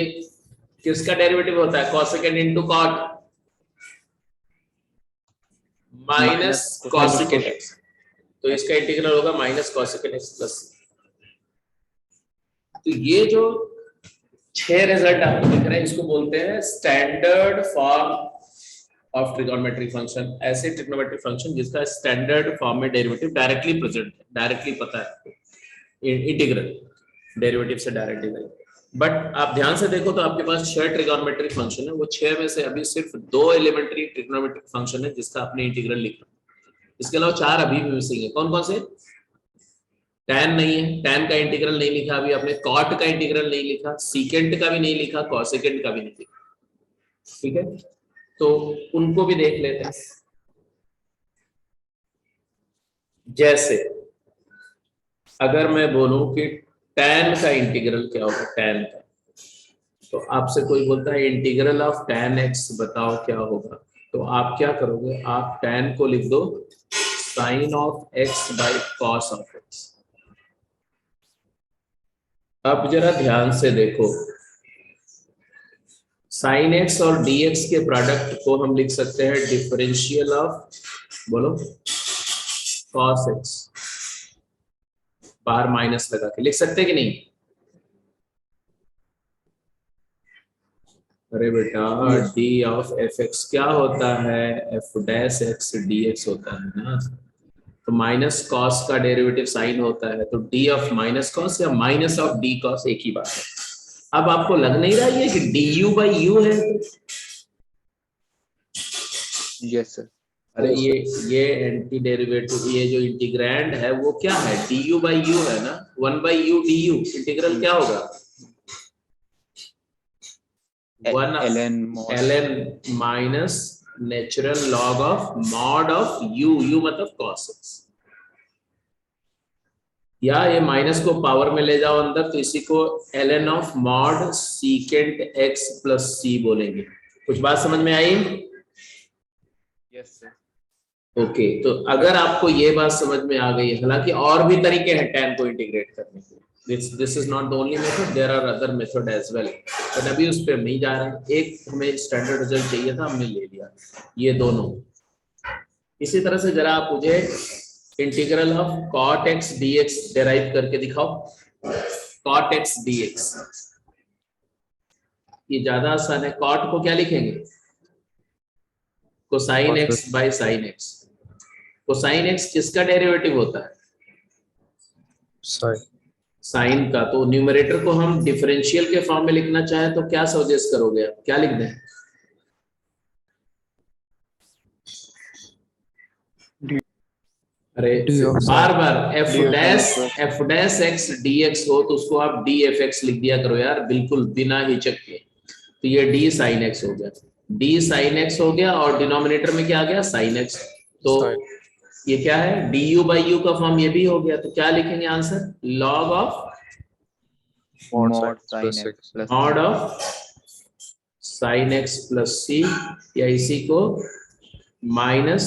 किसका डेरिवेटिव होता है, cosecant into cot minus cosecant x, तो इसका इंटीग्रल होगा माइनस cosecant x प्लस। तो ये जो 6 रिजल्ट आपको दिख रहे हैं इसको बोलते हैं standard form of trigonometric function. ऐसे ट्रिगोनोमेट्रिक फंक्शन जिसका स्टैंडर्ड फॉर्म में डेरिवेटिव डायरेक्टली प्रेजेंट है, डायरेक्टली पता है, इंटीग्रल डेरिवेटिव से डायरेक्टली नहीं। बट आप ध्यान से देखो तो आपके पास 6 ट्रिगोनोमेट्रिक फंक्शन है, वो 6 में से अभी सिर्फ 2 एलिमेंट्री ट्रिगोनोमेट्रिक फंक्शन है जिसका आपने इंटीग्रल लिखा, इसके अलावा 4 अभी भी मिसिंग है। कौन कौन से? tan नहीं है, tan का इंटीग्रल नहीं लिखा अभी आपने, cot का इंटीग्रल नहीं लिखा, secant का भी नहीं लिखा, cosecant का भी नहीं लिखा, ठीक है, तो उनको भी देख लेते हैं। जैसे अगर मैं बोलूं कि tan का इंटीग्रल क्या होगा, tan का, तो आपसे कोई बोलता है इंटीग्रल ऑफ tan x बताओ क्या होगा, तो आप क्या करोगे, आप tan को लिख दो sin of x by cos of x। अब जरा ध्यान से देखो, sin x और dx के प्रोडक्ट को हम लिख सकते हैं डिफरेंशियल ऑफ, बोलो, cos x, बाहर माइनस लगा के लिख सकते हैं कि नहीं? अरे बेटा d ऑफ fx क्या होता है, f डैश x dx होता है ना, तो माइनस कॉस का डेरिवेटिव साइन होता है, तो d ऑफ माइनस कॉस या माइनस ऑफ d कॉस एक ही बात है। अब आपको लग नहीं रहा है कि du बाई u है? yes sir अरे ये एंटी डेरिवेटिव, ये जो इंटीग्रैंड है वो क्या है, du बाई u है ना, 1 बाई u du, इंटीग्रल क्या होगा, 1 ln minus natural log of mod of u, u मतलब cos x, या ये माइनस को पावर में ले जाओ अंदर तो इसी को ln of mod secant x plus c बोलेंगे। कुछ बात समझ में आई? yes sir ओके, तो अगर आपको ये बात समझ में आ गई, हालांकि और भी तरीके हैं tan को इंटीग्रेट करने के, this is not the only method, there are other method as well, but अभी उस पर नहीं जा रहे। एक हमें स्टैंडर्ड रिजल्ट चाहिए था, हमने ले लिया ये दोनों। इसी तरह से जरा आप मुझे integral of cot x dx derive करके दिखाओ, cot x dx, ये ज्यादा आसान है। cot को क्या लिखेंगे, cosine x by sin x। cosine x किसका डेरिवेटिव होता है, साइन का, तो न्यूमरेटर को हम डिफरेंशियल के फॉर्म में लिखना चाहे तो क्या सजेस्ट करोगे आप, क्या लिख दें? अरे बार बार f डैश x dx हो तो उसको आप dfx लिख दिया करो यार, बिल्कुल बिना हिचक के। तो ये d sin x हो गया, d sin x हो गया, और डिनोमिनेटर में क्या आ गया sin x। तो ये क्या है, du by u का फॉर्म ये भी हो गया। तो क्या लिखेंगे answer, log of mod mod sin sin x plus mod of sin x plus c, या इसी को minus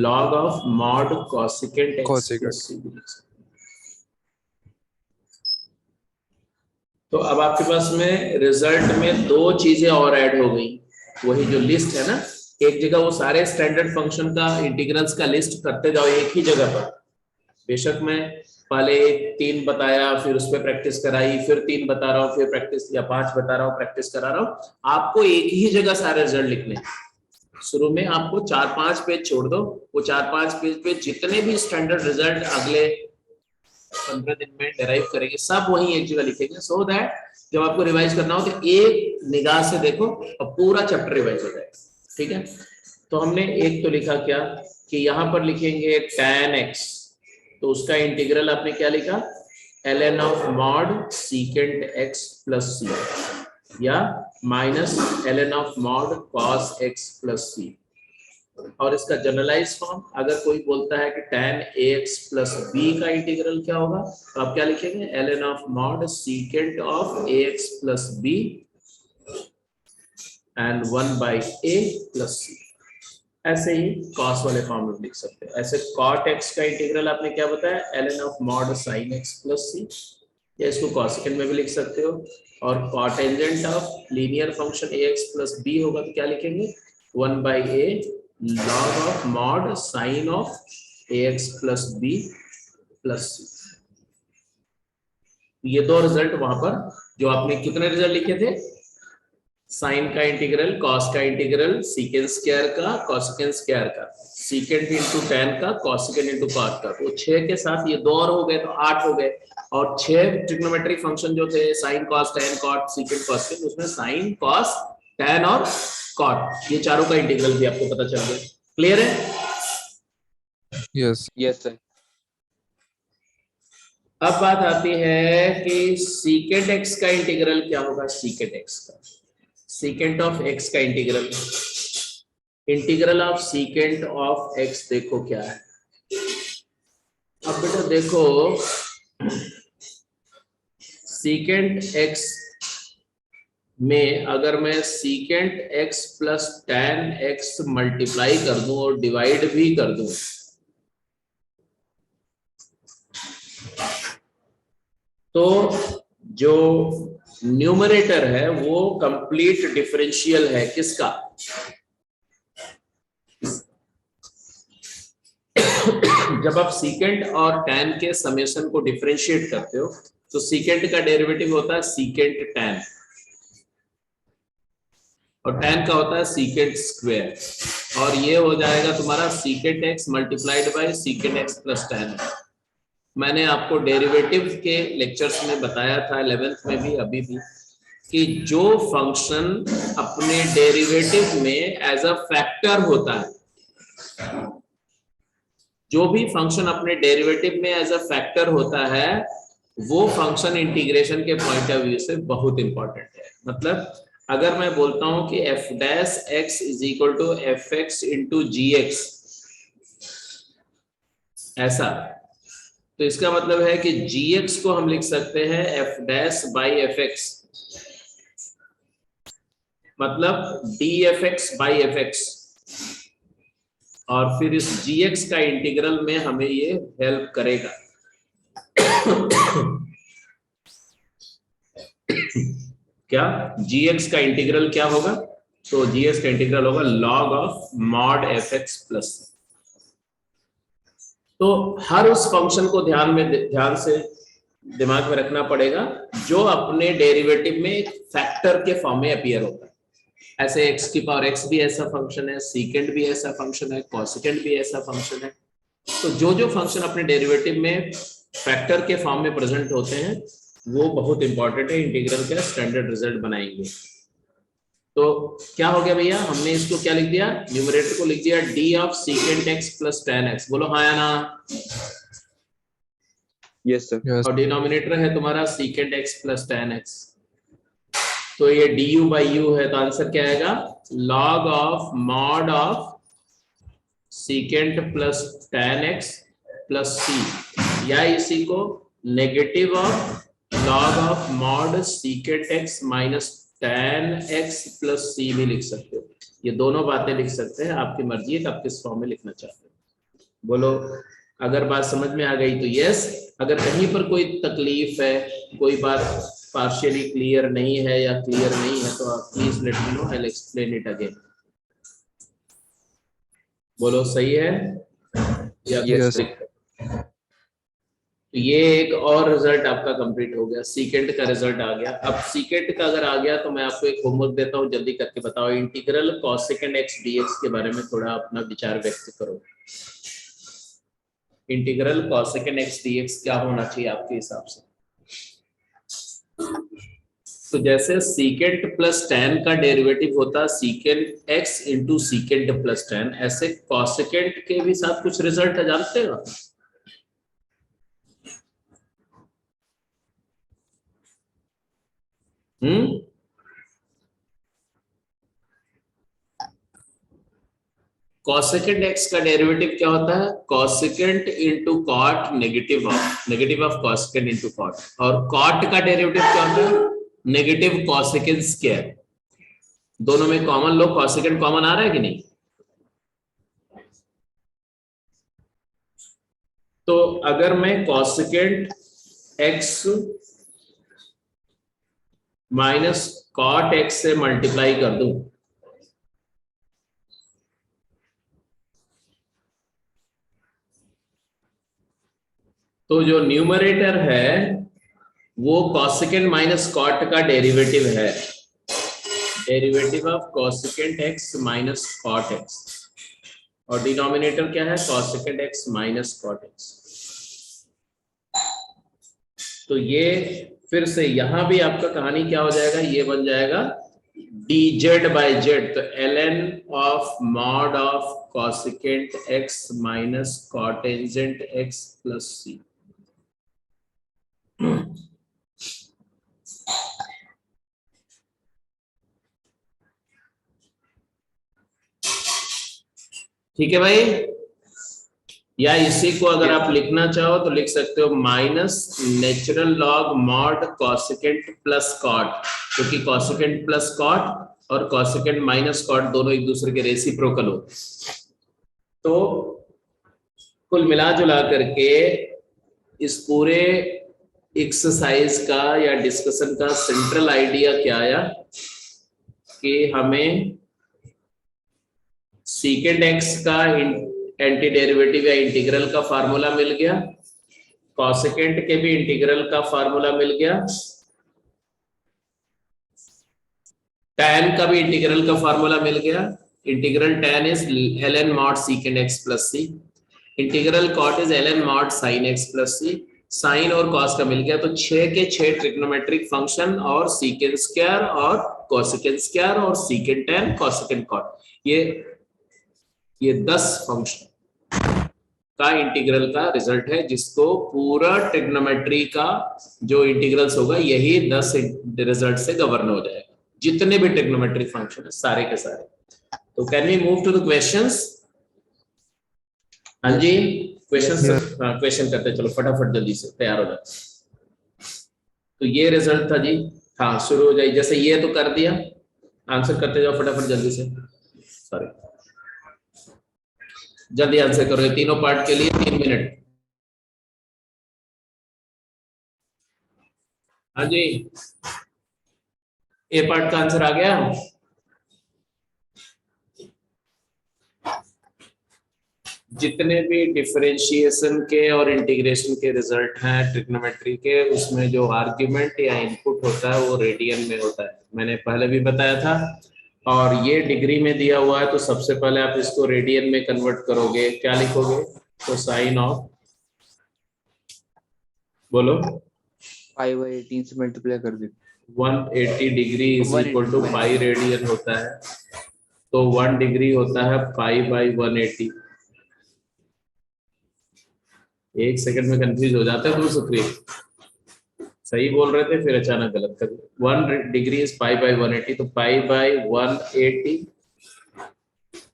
log of mod cosecant x Cosecant. plus c भी लिख सकते हैं। तो अब आपके पास में रिजल्ट में दो चीजें और ऐड हो गई, वही जो लिस्ट है ना, एक जगह वो सारे स्टैंडर्ड फंक्शन का इंटीग्रल्स का लिस्ट करते जाओ एक ही जगह पर। बेशक मैं पहले 3 बताया, फिर उस पर प्रैक्टिस कराई, फिर 3 बता रहा हूँ, फिर प्रैक्टिस, या 5 बता रहा हूँ, प्रैक्टिस करा रहा हूँ। आपको एक ही जगह सारे रिजल्ट लिखने हैं। शुरू में आपको 4-5 पेज छोड़ दो, वो 4-5 पेज पे जितने भी स्टैंडर्ड रिजल्ट अगले 15 दिन में डेराइव करेंगे, सब वही एक जगह लिखेंगे, सो दैट जब आपको रिवाइज करना हो तो एक निगाह से देखो और पूरा चैप्टर रिवाइज हो जाएगा। ठीक है, तो हमने एक तो लिखा क्या कि यहाँ पर लिखेंगे tan x, तो उसका इंटीग्रल आपने क्या लिखा, ln of mod secant x plus c, या minus ln of mod cos x plus c। और इसका जनरलाइज फॉर्म, अगर कोई बोलता है कि tan ax plus b का इंटीग्रल क्या होगा, तो आप क्या लिखेंगे, ln of mod secant of ax plus b and 1 by a plus c। ऐसे ही cos वाले फॉर्म में लिख सकते हैं। ऐसे cot x का इंटीग्रल आपने क्या बताया, ln of mod sin x plus c, या इसको cosecant में भी लिख सकते हो। और cotangent of linear function ax plus b होगा तो क्या लिखेंगे, 1 by a log of mod sin of ax plus b plus c। ये दो रिजल्ट वहां पर, जो आपने कितने रिजल्ट लिखे थे, साइन का इंटीग्रल, कॉस का इंटीग्रल, सीकेंट स्क्वायर का, कोसेकेंट स्क्वायर का, सीकेंट इंटू टैन का, कोसेकेंट इंटू कॉट का, तो 6 के साथ ये 2 और हो गए तो 8 हो गए। और 6 ट्रिग्नोमेट्रिक फंक्शन जो थे, sine cos tan cot secant cosecant, उसमें साइन कॉस टैन और कॉट, ये चारों का इंटीग्रल भी आपको पता चल गया। क्लियर है? Yes. yes sir अब बात आती है कि सीकेंट एक्स का इंटीग्रल क्या होगा। सीकेंट एक्स का, सीकेंट ऑफ एक्स का integral, integral of secant of x देखो क्या है। अब बेटा देखो, सीकेंट एक्स में अगर मैं secant x plus tan x multiply कर दूं और डिवाइड भी कर दूं, तो जो न्यूमरेटर है वो कंप्लीट डिफरेंशियल है किसका, जब आप सीकेंट और टैन के समेशन को डिफरेंशिएट करते हो तो सीकेंट का डेरिवेटिव होता है सीकेंट टैन, और टैन का होता है सीकेंट स्क्वायर, और ये हो जाएगा तुम्हारा secant x multiplied by secant x plus tan. मैंने आपको डेरिवेटिव के लेक्चर्स में बताया था 11th में भी, अभी भी, कि जो फंक्शन अपने डेरिवेटिव में एज अ फैक्टर होता है, जो भी फंक्शन अपने डेरिवेटिव में एज अ फैक्टर होता है, वो फंक्शन इंटीग्रेशन के पॉइंट ऑफ व्यू से बहुत इंपॉर्टेंट है। मतलब अगर मैं बोलता हूं कि f dash x is equal to f x into g x, ऐसा, तो इसका मतलब है कि gx को हम लिख सकते हैं f dash by F x, मतलब dfx बाई एफ एक्स, और फिर इस gx का इंटीग्रल में हमें ये हेल्प करेगा। क्या gx का इंटीग्रल क्या होगा, तो gx का इंटीग्रल होगा log of mod fx plus. तो हर उस फंक्शन को ध्यान से दिमाग में रखना पड़ेगा जो अपने डेरिवेटिव में एक फैक्टर के फॉर्म में अपीयर होता है। ऐसे x की पावर x भी ऐसा फंक्शन है, सीकेंट भी ऐसा फंक्शन है, कोसेकेंट भी ऐसा फंक्शन है। तो जो जो फंक्शन अपने डेरिवेटिव में फैक्टर के फॉर्म में प्रेजेंट होते हैं वो बहुत इंपॉर्टेंट है, इंटीग्रल का स्टैंडर्ड रिजल्ट बनाएंगे। तो क्या हो गया भैया, हमने इसको क्या लिख दिया, न्यूमरेटर को लिख दिया d of secant x plus tan x, बोलो हाँ या ना। yes sir Yes. और डिनोमिनेटर है तुम्हारा secant x plus tan x। तो ये du by u है, तो आंसर क्या आएगा? log of mod of secant plus tan x plus c, या इसी को negative of log of mod secant x minus tan x plus c भी लिख सकते हो। ये दोनों बातें लिख सकते हैं, आपकी मर्जी है कि आप किस फॉर्म में लिखना चाहते हो। बोलो, अगर बात समझ में आ गई तो यस, अगर कहीं पर कोई तकलीफ है, कोई बात पार्शियली क्लियर नहीं है या क्लियर नहीं है, तो आप please let me know, I will explain it again. बोलो सही है या Yes. तो ये एक और रिजल्ट आपका कंप्लीट हो गया, सीकेंट का रिजल्ट आ गया। अब सीकेंट का अगर आ गया तो मैं आपको एक होमवर्क देता हूँ, जल्दी करके बताओ। इंटीग्रल कॉसेकेंट एक्स डीएक्स के बारे में थोड़ा अपना विचार व्यक्त करो। इंटीग्रल कॉसेकेंट एक्स डीएक्स क्या होना चाहिए आपके हिसाब से? तो जैसे सीकेंट प्लस tan का डेरिवेटिव होता है secant x into secant plus tan, ऐसे कॉसेकेंट के भी साथ कुछ रिजल्ट जानते हो? कॉसेकेंट x का डेरिवेटिव क्या होता है? Cosecant into cot negative of cosecant into cot, और कॉट का डेरिवेटिव क्या होता है? Negative cosecant square. दोनों में कॉमन लो, कॉसेकेंट कॉमन आ रहा है कि नहीं? तो अगर मैं cosecant x minus cot x से मल्टीप्लाई कर दूं, तो जो न्यूमरेटर है वो कॉसेकेंट माइनस कॉट का डेरिवेटिव है, derivative of cosecant x minus cot x, और डिनोमिनेटर क्या है? Cosecant x minus cot x। तो ये फिर से यहां भी आपका कहानी क्या हो जाएगा? ये बन जाएगा dz बाय z, तो ln of mod of cosecant x minus cotangent x plus c। ठीक है भाई? या इसी को अगर आप लिखना चाहो तो लिख सकते हो minus natural log mod cosecant plus cot, क्योंकि कॉसेकेंट प्लस कॉट और कॉसेकेंट माइनस कॉट दोनों एक दूसरे के रेसिप्रोकल होते। तो कुल मिला जुला करके इस पूरे एक्सरसाइज का या डिस्कशन का सेंट्रल आइडिया क्या आया कि हमें सीकेंट एक्स का एंटी डेरिवेटिव या इंटीग्रल का फार्मूला मिल गया, कॉसेकेंट के भी इंटीग्रल का फार्मूला मिल गया, tan का भी इंटीग्रल का फार्मूला मिल गया। इंटीग्रल tan इज ln mod secant x plus c, integral cot इज ln mod sin x plus c, sine और कॉस का मिल गया। तो 6 के 6 ट्रिग्नोमेट्रिक फंक्शन और सीकेंट स्क्वायर और कोसेकेंट स्क्वायर और सीकेंट tan कोसेकेंट कॉट, ये 10 फंक्शन का इंटीग्रल का रिजल्ट है, जिसको पूरा ट्रिग्नोमेट्री का जो इंटीग्रल्स होगा यही 10 रिजल्ट से गवर्न हो जाएगा, जितने भी ट्रिग्नोमेट्रिक फंक्शन है सारे के सारे। तो can we move to the questions? हाँ जी, क्वेश्चन करते चलो फटाफट, जल्दी से तैयार हो जाए। तो ये रिजल्ट था जी, हाँ शुरू हो जाए। जैसे ये तो कर दिया, आंसर करते जाओ फटाफट जल्दी से, सॉरी जल्दी आंसर करो, तीनों पार्ट के लिए 3 मिनट। हाँ जी, ए पार्ट का आंसर आ गया। जितने भी डिफरेंशिएशन के और इंटीग्रेशन के रिजल्ट हैं ट्रिग्नोमेट्री के, उसमें जो आर्ग्यूमेंट या इनपुट होता है वो रेडियन में होता है, मैंने पहले भी बताया था। और ये डिग्री में दिया हुआ है, तो सबसे पहले आप इसको रेडियन में कन्वर्ट करोगे, क्या लिखोगे? तो साइन ऑफ, बोलो, 5/18 से मल्टीप्लाई कर दे। 180 degree is equal to pi radian होता है, तो 1 डिग्री होता है 5/180। एक सेकंड में कंफ्यूज हो जाता है तुम सुप्रीम। सही बोल रहे थे फिर अचानक गलत कर दिया। 1 डिग्री इज पाई बाई 180, तो pi by 180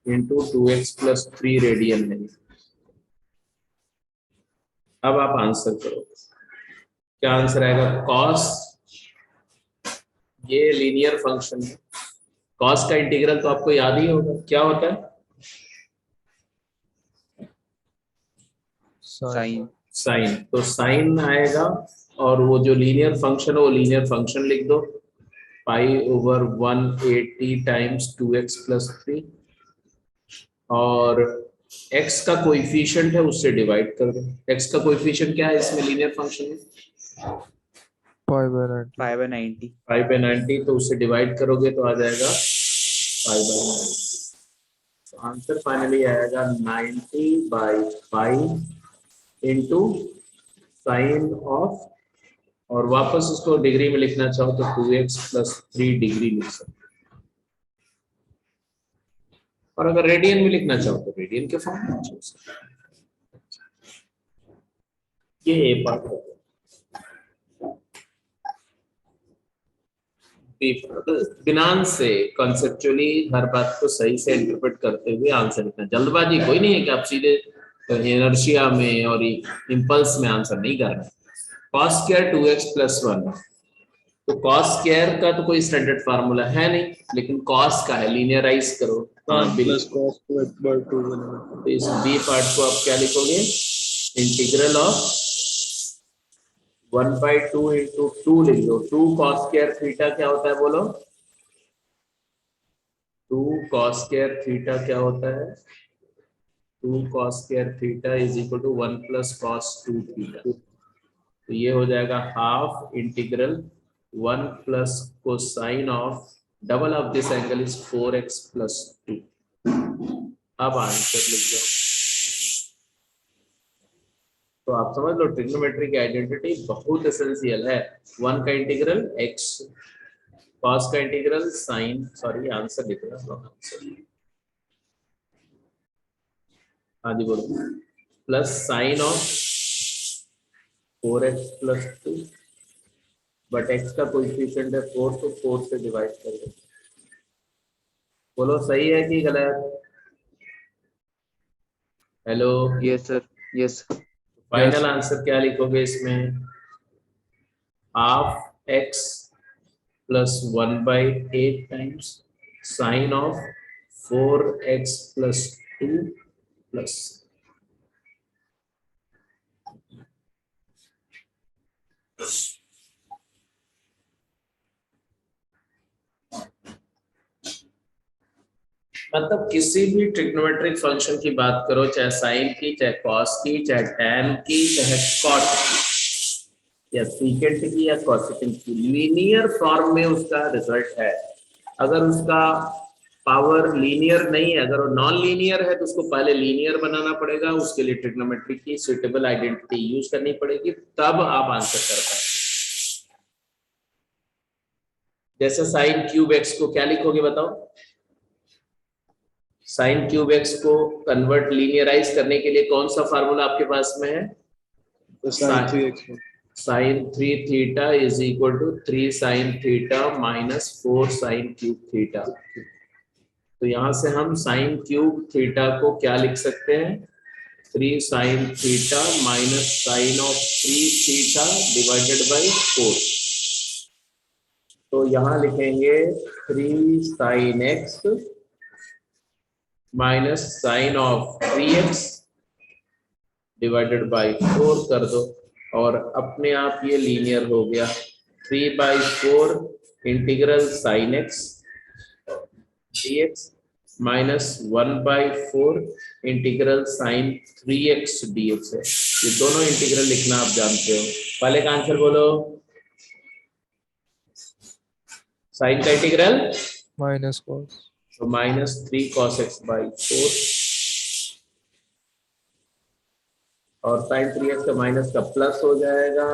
into 2x+3 radian है। अब आप आंसर करो, क्या आंसर आएगा? कॉस, ये लीनियर फंक्शन है, कॉस का इंटीग्रल तो आपको याद ही होगा, क्या होता है? साइन। साइन, तो साइन आएगा, और वो जो लीनियर फंक्शन है वो लीनियर फंक्शन लिख दो, पाई ओवर 180 टाइम्स 2x+3, और x का कोएफिशिएंट है उससे डिवाइड कर दो। x का कोएफिशिएंट क्या है इसमें लीनियर फंक्शन में? 5/90. 5/90। 5/90, तो उससे डिवाइड करोगे तो आ जाएगा 5/90। तो आंसर फाइनली आएगा 90/5 इंटू साइन ऑफ, और वापस उसको डिग्री में लिखना चाहो तो 2x+3 डिग्री लिख सकते हो, और अगर रेडियन में लिखना चाहो तो रेडियन के फॉर्म में लिख सकते हो। ये ए पार्ट हो गया। ध्यान से कॉन्सेप्चुअली हर बात को सही से इंटरप्रेट करते हुए आंसर लिखना। जल्दबाजी कोई नहीं है कि आप सीधे इनर्शिया में और इंपल्स में आंसर नहीं कर रहे। कॉस स्क्वायर 2x+1, तो कॉस स्क्वायर का तो कोई स्टैंडर्ड फार्मूला है नहीं, लेकिन कॉस का है, लीनियराइज करो। हाँ बिल्कुल, तो इस बी पार्ट को आप क्या लिखोगे? इंटीग्रल ऑफ 1/2 इंटू 2 लिख दो। 2 कॉस स्क्वायर थीटा क्या होता है बोलो? 2 cos square थीटा क्या होता है? 2 cos square theta is equal to 1 plus cos 2 theta, तो ये हो जाएगा half integral 1 plus cosine of double of this angle is 4x+2। अब आंसर लिख जाओ। तो आप समझ लो ट्रिग्नोमेट्रिक आइडेंटिटी बहुत एसेंशियल है। 1 का इंटीग्रल x, cos का इंटीग्रल साइन, सॉरी आंसर लिख रहा हूँ, हाँ जी बोलो, plus sine of 4x+2, but x का कोएफिशिएंट है 4, तो 4 से डिवाइड कर दो। बोलो सही है कि गलत? Hello, yes sir, yes. Final answer क्या लिखोगे इसमें? Half x plus 1/8 times sign of 4x+2 plus, मतलब किसी भी ट्रिग्नोमेट्रिक फंक्शन की बात करो, चाहे साइन की, चाहे कॉस की, चाहे टैन की, चाहे कॉट की, या सीकेंट की, या कोसेकेंट की, लीनियर फॉर्म में उसका रिजल्ट है। अगर उसका पावर लीनियर नहीं है, अगर वो नॉन लीनियर है तो उसको पहले लीनियर बनाना पड़ेगा, उसके लिए ट्रिग्नोमेट्री की सुटेबल आइडेंटिटी यूज करनी पड़ेगी, तब आप आंसर कर पाएंगे। जैसे साइन क्यूब एक्स को क्या लिखोगे बताओ? साइन क्यूब एक्स को कन्वर्ट लीनियराइज करने के लिए कौन सा फार्मूला आपके पास में है? Sine 3 theta is equal to 3 sine theta minus 4 sine cube theta. तो यहां से हम साइन क्यूब थीटा को क्या लिख सकते हैं? 3 sine theta minus sine of 3 theta divided by 4। तो यहां लिखेंगे 3 sine x minus sine of 3x divided by 4 कर दो, और अपने आप ये लीनियर हो गया। 3/4 integral sine x dx minus 1/4 integral sine 3x dx है। ये दोनों इंटीग्रल लिखना आप जानते हो। पहले का आंसर बोलो, साइन का इंटीग्रल Minus cos. तो -3 cos x/4, और साइन 3x का माइनस का प्लस हो जाएगा,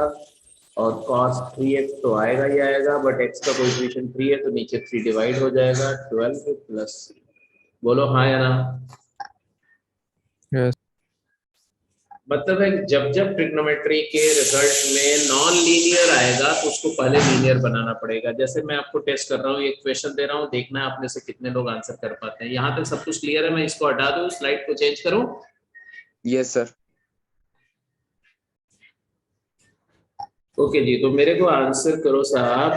और cos 3x तो आएगा ही आएगा, बट x का कोएफिशिएंट 3 है तो नीचे 3 डिवाइड हो जाएगा, 12 प्लस 3। बोलो हाँ या ना? Yes. मतलब है जब जब ट्रिग्नोमेट्री के रिजल्ट में नॉन लीनियर आएगा तो उसको पहले लीनियर बनाना पड़ेगा। जैसे मैं आपको टेस्ट कर रहा हूँ, एक क्वेश्चन दे रहा हूँ, देखना है आप में से कितने लोग आंसर कर पाते हैं। यहाँ तक सब कुछ क्लियर है? मैं इसको हटा दूं, स्लाइड को चेंज करूं? Yes sir. ओके जी, तो मेरे को आंसर करो साहब,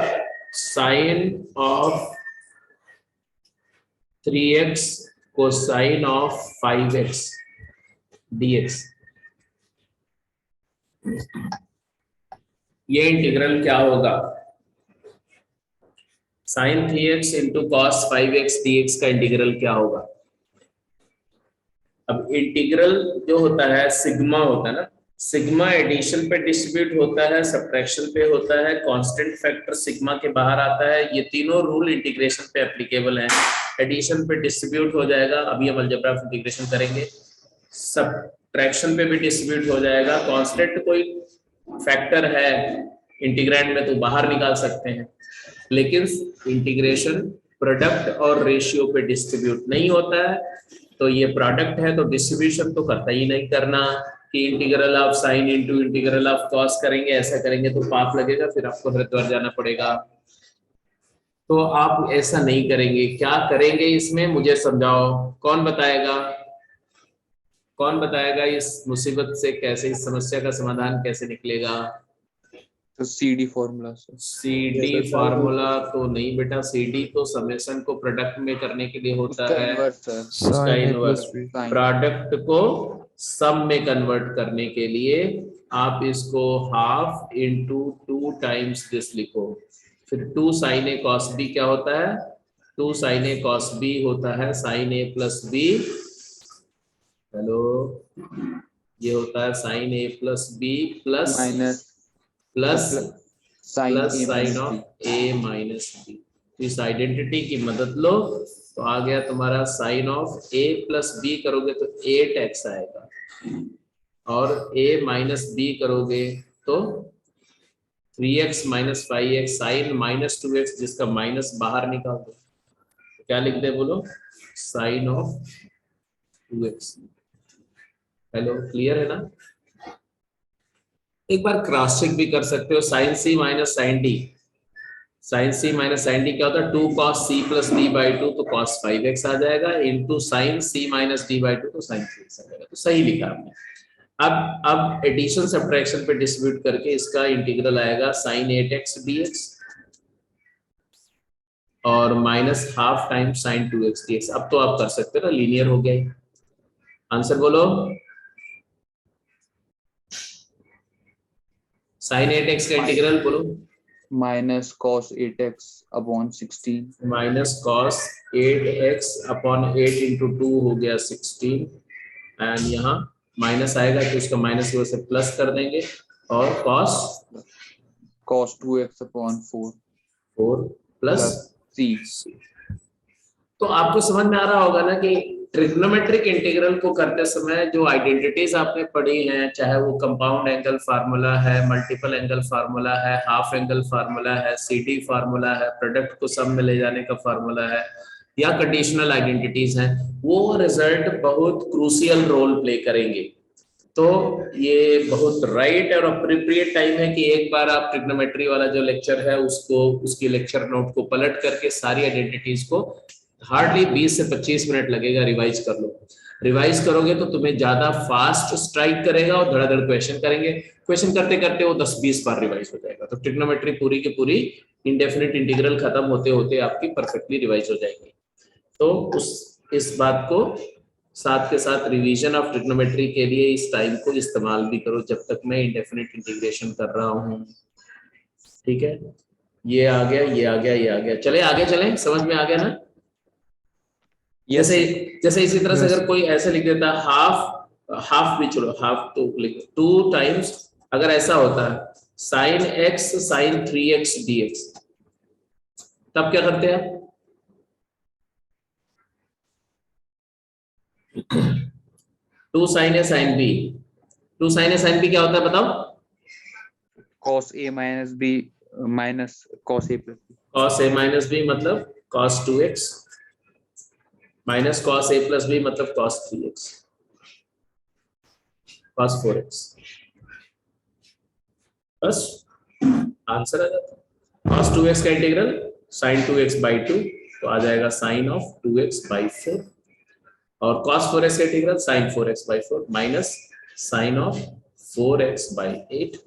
sine of 3x cosine of 5x dx, ये इंटीग्रल क्या होगा? Sine 3x into cos 5x dx का इंटीग्रल क्या होगा? अब इंटीग्रल जो होता है सिग्मा होता है ना, सिग्मा एडिशन पे डिस्ट्रीब्यूट होता है, सब्ट्रैक्शन पे होता है, कांस्टेंट फैक्टर सिग्मा के बाहर आता है। ये तीनों रूल इंटीग्रेशन पे एप्लीकेबल हैं। एडिशन पे डिस्ट्रीब्यूट हो जाएगा, अभी हम अलजेब्रा ऑफ इंटीग्रेशन करेंगे। सब्ट्रैक्शन पे भी डिस्ट्रीब्यूट हो जाएगा। कांस्टेंट कोई फैक्टर है इंटीग्रैंड में तो बाहर निकाल सकते हैं, लेकिन इंटीग्रेशन प्रोडक्ट और रेशियो पे डिस्ट्रीब्यूट नहीं होता है। तो ये प्रोडक्ट है तो डिस्ट्रीब्यूशन तो करता ही नहीं करना कि integral of sine into integral of cos करेंगे, ऐसा करेंगे तो पाप लगेगा, फिर आपको हरिद्वार जाना पड़ेगा। तो आप ऐसा नहीं करेंगे। क्या करेंगे इसमें मुझे समझाओ, कौन बताएगा? कौन बताएगा इस मुसीबत से कैसे, इस समस्या का समाधान कैसे निकलेगा? तो CD formula sir. CD formula तो नहीं बेटा, CD तो समेशन को प्रोडक्ट में करने के लिए होता उसका है, इन्वर्स सर। उसका Sin A inverse. plus B. Product को सम में कन्वर्ट करने के लिए आप इसको हाफ इंटू 2 टाइम्स दिस लिखो। फिर 2 sin A cos B क्या होता है? 2 sin A cos B होता है sin A plus B। Hello, ये होता है sin A plus B plus minus plus sine plus A sine minus of B। A minus B. इस आइडेंटिटी की मदद लो तो आ गया तुम्हारा साइन ऑफ A प्लस बी, करोगे तो 8x आएगा, और A माइनस बी करोगे तो 3x minus 5x, sign minus 2x जिसका माइनस बाहर निकाल दो, क्या लिख दे बोलो? Sign of 2x। Hello, clear है ना? एक बार क्रॉस चेक भी कर सकते हो, sine C minus sine D। Sine C minus sine D क्या होता है? 2 cos C plus D by 2, तो cos 5x आ जाएगा, into sine C minus D by 2, तो साइन 3x आ जाएगा। तो सही लिखा आपने। अब एडिशन सब्ट्रैक्शन पे डिस्ट्रीब्यूट करके इसका इंटीग्रल आएगा साइन 8x dx और minus half time sine 2x dx। अब तो आप कर सकते हो ना, लीनियर हो गया। आंसर बोलो। साइन 8x का इंटीग्रल बोलो। Minus cos 8x upon 16। Minus cos 8x upon 8 into 2 हो गया 16, एंड यहाँ माइनस आएगा तो उसका माइनस की वजह से प्लस कर देंगे, और cos cos 2x upon 4 plus C। तो आपको समझ में आ रहा होगा ना कि ट्रिग्नोमेट्रिक इंटीग्रल को करते समय जो आइडेंटिटीज आपने पढ़ी हैं, चाहे वो कंपाउंड एंगल फार्मूला है, मल्टीपल एंगल फार्मूला है, हाफ एंगल फार्मूला है, CD फार्मूला है, प्रोडक्ट को सम में ले जाने का फार्मूला है, या कंडीशनल आइडेंटिटीज हैं, वो रिजल्ट बहुत क्रूशियल रोल प्ले करेंगे। तो ये बहुत राइट और अप्रोप्रिएट टाइम है कि एक बार आप ट्रिग्नोमेट्री वाला जो लेक्चर है उसको, उसकी लेक्चर नोट को पलट करके सारी आइडेंटिटीज को, हार्डली 20 से 25 मिनट लगेगा, रिवाइज कर लो। रिवाइज करोगे तो तुम्हें ज्यादा फास्ट स्ट्राइक करेगा और धड़ाधड़ क्वेश्चन करेंगे। क्वेश्चन करते करते वो 10-20 बार रिवाइज हो जाएगा। तो ट्रिग्नोमेट्री पूरी की पूरी इंडेफिनिट इंटीग्रल खत्म होते होते आपकी परफेक्टली रिवाइज हो जाएगी। तो इस बात को साथ के साथ रिवीजन ऑफ ट्रिग्नोमेट्री के लिए इस टाइम को इस्तेमाल भी करो जब तक मैं इंडेफिनिट इंटीग्रेशन कर रहा हूँ। ठीक है, ये आ गया, ये आ गया, ये आ गया। चले आगे चलें, समझ में आ गया ना? जैसे इसी तरह से अगर कोई ऐसे लिख देता हाफ भी छोड़ो, हाफ तो लिख 2 टाइम्स, अगर ऐसा होता है sign x sign 3x dx, तब क्या करते हैं? 2 sin A sin B। 2 sin A sin B क्या होता है बताओ? cos A minus B minus cos A plus B। cos A minus B मतलब cos 2x, minus cos A plus B मतलब cos 3x। cos 4x बस answer आ जाता है। cos 2x का इंटीग्रल sin 2x by 2 तो आ जाएगा sin of 2x by 4 और cos 4x का integral sin 4x by 4 minus sin of 4x by 8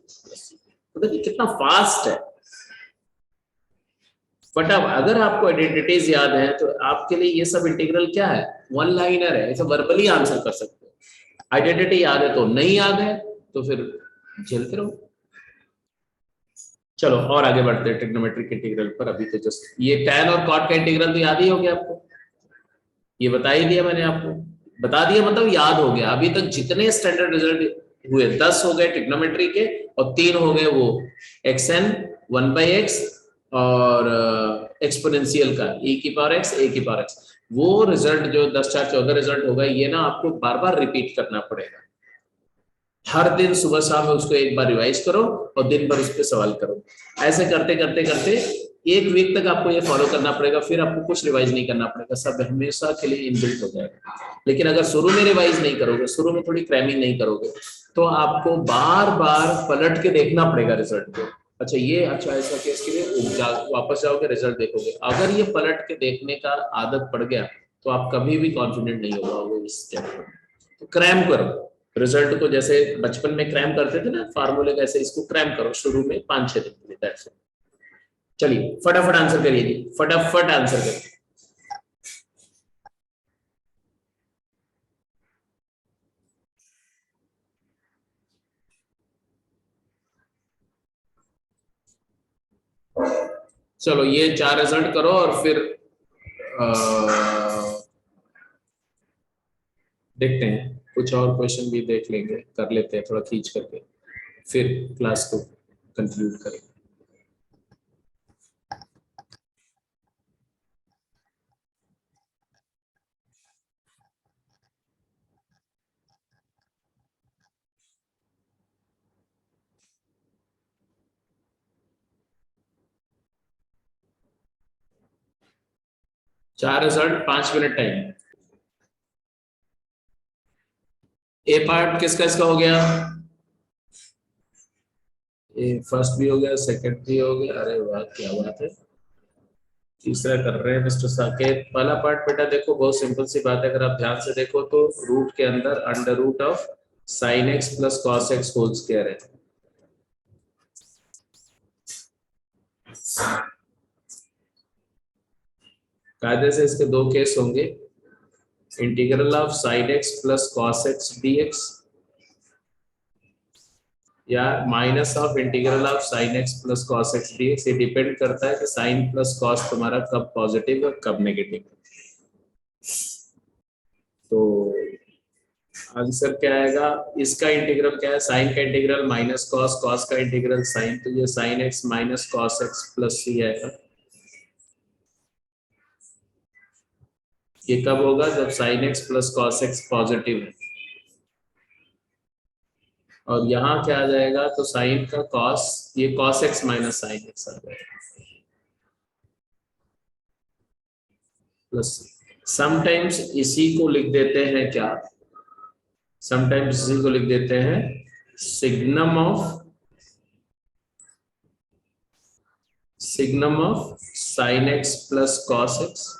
तो देखिए कितना फास्ट है। बट अब अगर आपको आइडेंटिटीज याद है तो आपके लिए ये सब इंटीग्रल क्या है, वन लाइनर है, इसे वर्बली आंसर कर सकते हो। आइडेंटिटी याद है तो, नहीं याद है तो फिर झेलते रहो। चलो और आगे बढ़ते हैं ट्रिग्नोमेट्रिक इंटीग्रल पर। अभी तो जस्ट ये tan और cot का इंटीग्रल तो याद ही हो गया आपको, ये बता ही दिया मैंने आपको, बता दिया मतलब याद हो गया। अभी तक जितने स्टैंडर्ड रिजल्ट हुए 10 हो गए ट्रिग्नोमेट्री के और 3 हो गए वो xn 1/x और एक्सपोनेंशियल का e की पावर x a की पावर x। वो रिजल्ट जो 10 4 14 रिजल्ट होगा ये ना आपको बार बार रिपीट करना पड़ेगा। हर दिन सुबह शाम उसको एक बार रिवाइज करो और दिन भर उस पर सवाल करो। ऐसे करते करते करते एक वीक तक आपको ये फॉलो करना पड़ेगा, फिर आपको कुछ रिवाइज नहीं करना पड़ेगा, सब हमेशा के लिए इनबिल्ट हो जाएगा। लेकिन अगर शुरू में रिवाइज नहीं करोगे, शुरू में थोड़ी क्रैमिंग नहीं करोगे तो आपको बार बार पलट के देखना पड़ेगा रिजल्ट को। अच्छा ये अच्छा ऐसा केस के लिए वापस जाओगे रिजल्ट देखोगे। अगर ये पलट के देखने का आदत पड़ गया तो आप कभी भी कॉन्फिडेंट नहीं होगा इस स्टेप में। तो क्रैम करो रिजल्ट को, जैसे बचपन में क्रैम करते थे ना फार्मूले कैसे, इसको क्रैम करो शुरू में 5-6 दिन के लिए। That's it. चलिए फटाफट आंसर करिए जी, फटाफट आंसर करिए। चलो ये 4 रिजल्ट करो और फिर देखते हैं कुछ और क्वेश्चन भी देख लेंगे, कर लेते हैं थोड़ा खींच करके, फिर क्लास को कंक्लूड करेंगे। चार रिजल्ट 5 मिनट टाइम। ए पार्ट किसका इसका हो गया, ए फर्स्ट भी हो गया, सेकंड भी हो गया, अरे वाह क्या बात है। तीसरा कर रहे हैं मिस्टर साकेत। पहला पार्ट बेटा देखो बहुत सिंपल सी बात है, अगर आप ध्यान से देखो तो रूट के अंदर under root of sine x plus cos X whole square है। कायदे से इसके दो केस होंगे, integral of sine x plus cos X DX या minus of integral of sine x plus cos X DX. ये डिपेंड करता है कि साइन प्लस कॉस तुम्हारा कब पॉजिटिव और कब नेगेटिव। तो आंसर क्या आएगा, इसका इंटीग्रल क्या है, साइन का इंटीग्रल माइनस कॉस, कॉस का इंटीग्रल साइन, तो ये sine x minus cos X plus C आएगा। ये कब होगा, जब sine x plus cos X positive है। और यहाँ क्या आ जाएगा, तो साइन का कॉस, ये cos X minus sine X आ जाएगा प्लस। समटाइम्स इसी को लिख देते हैं क्या, समटाइम्स इसी को लिख देते हैं signum of sine x plus cos x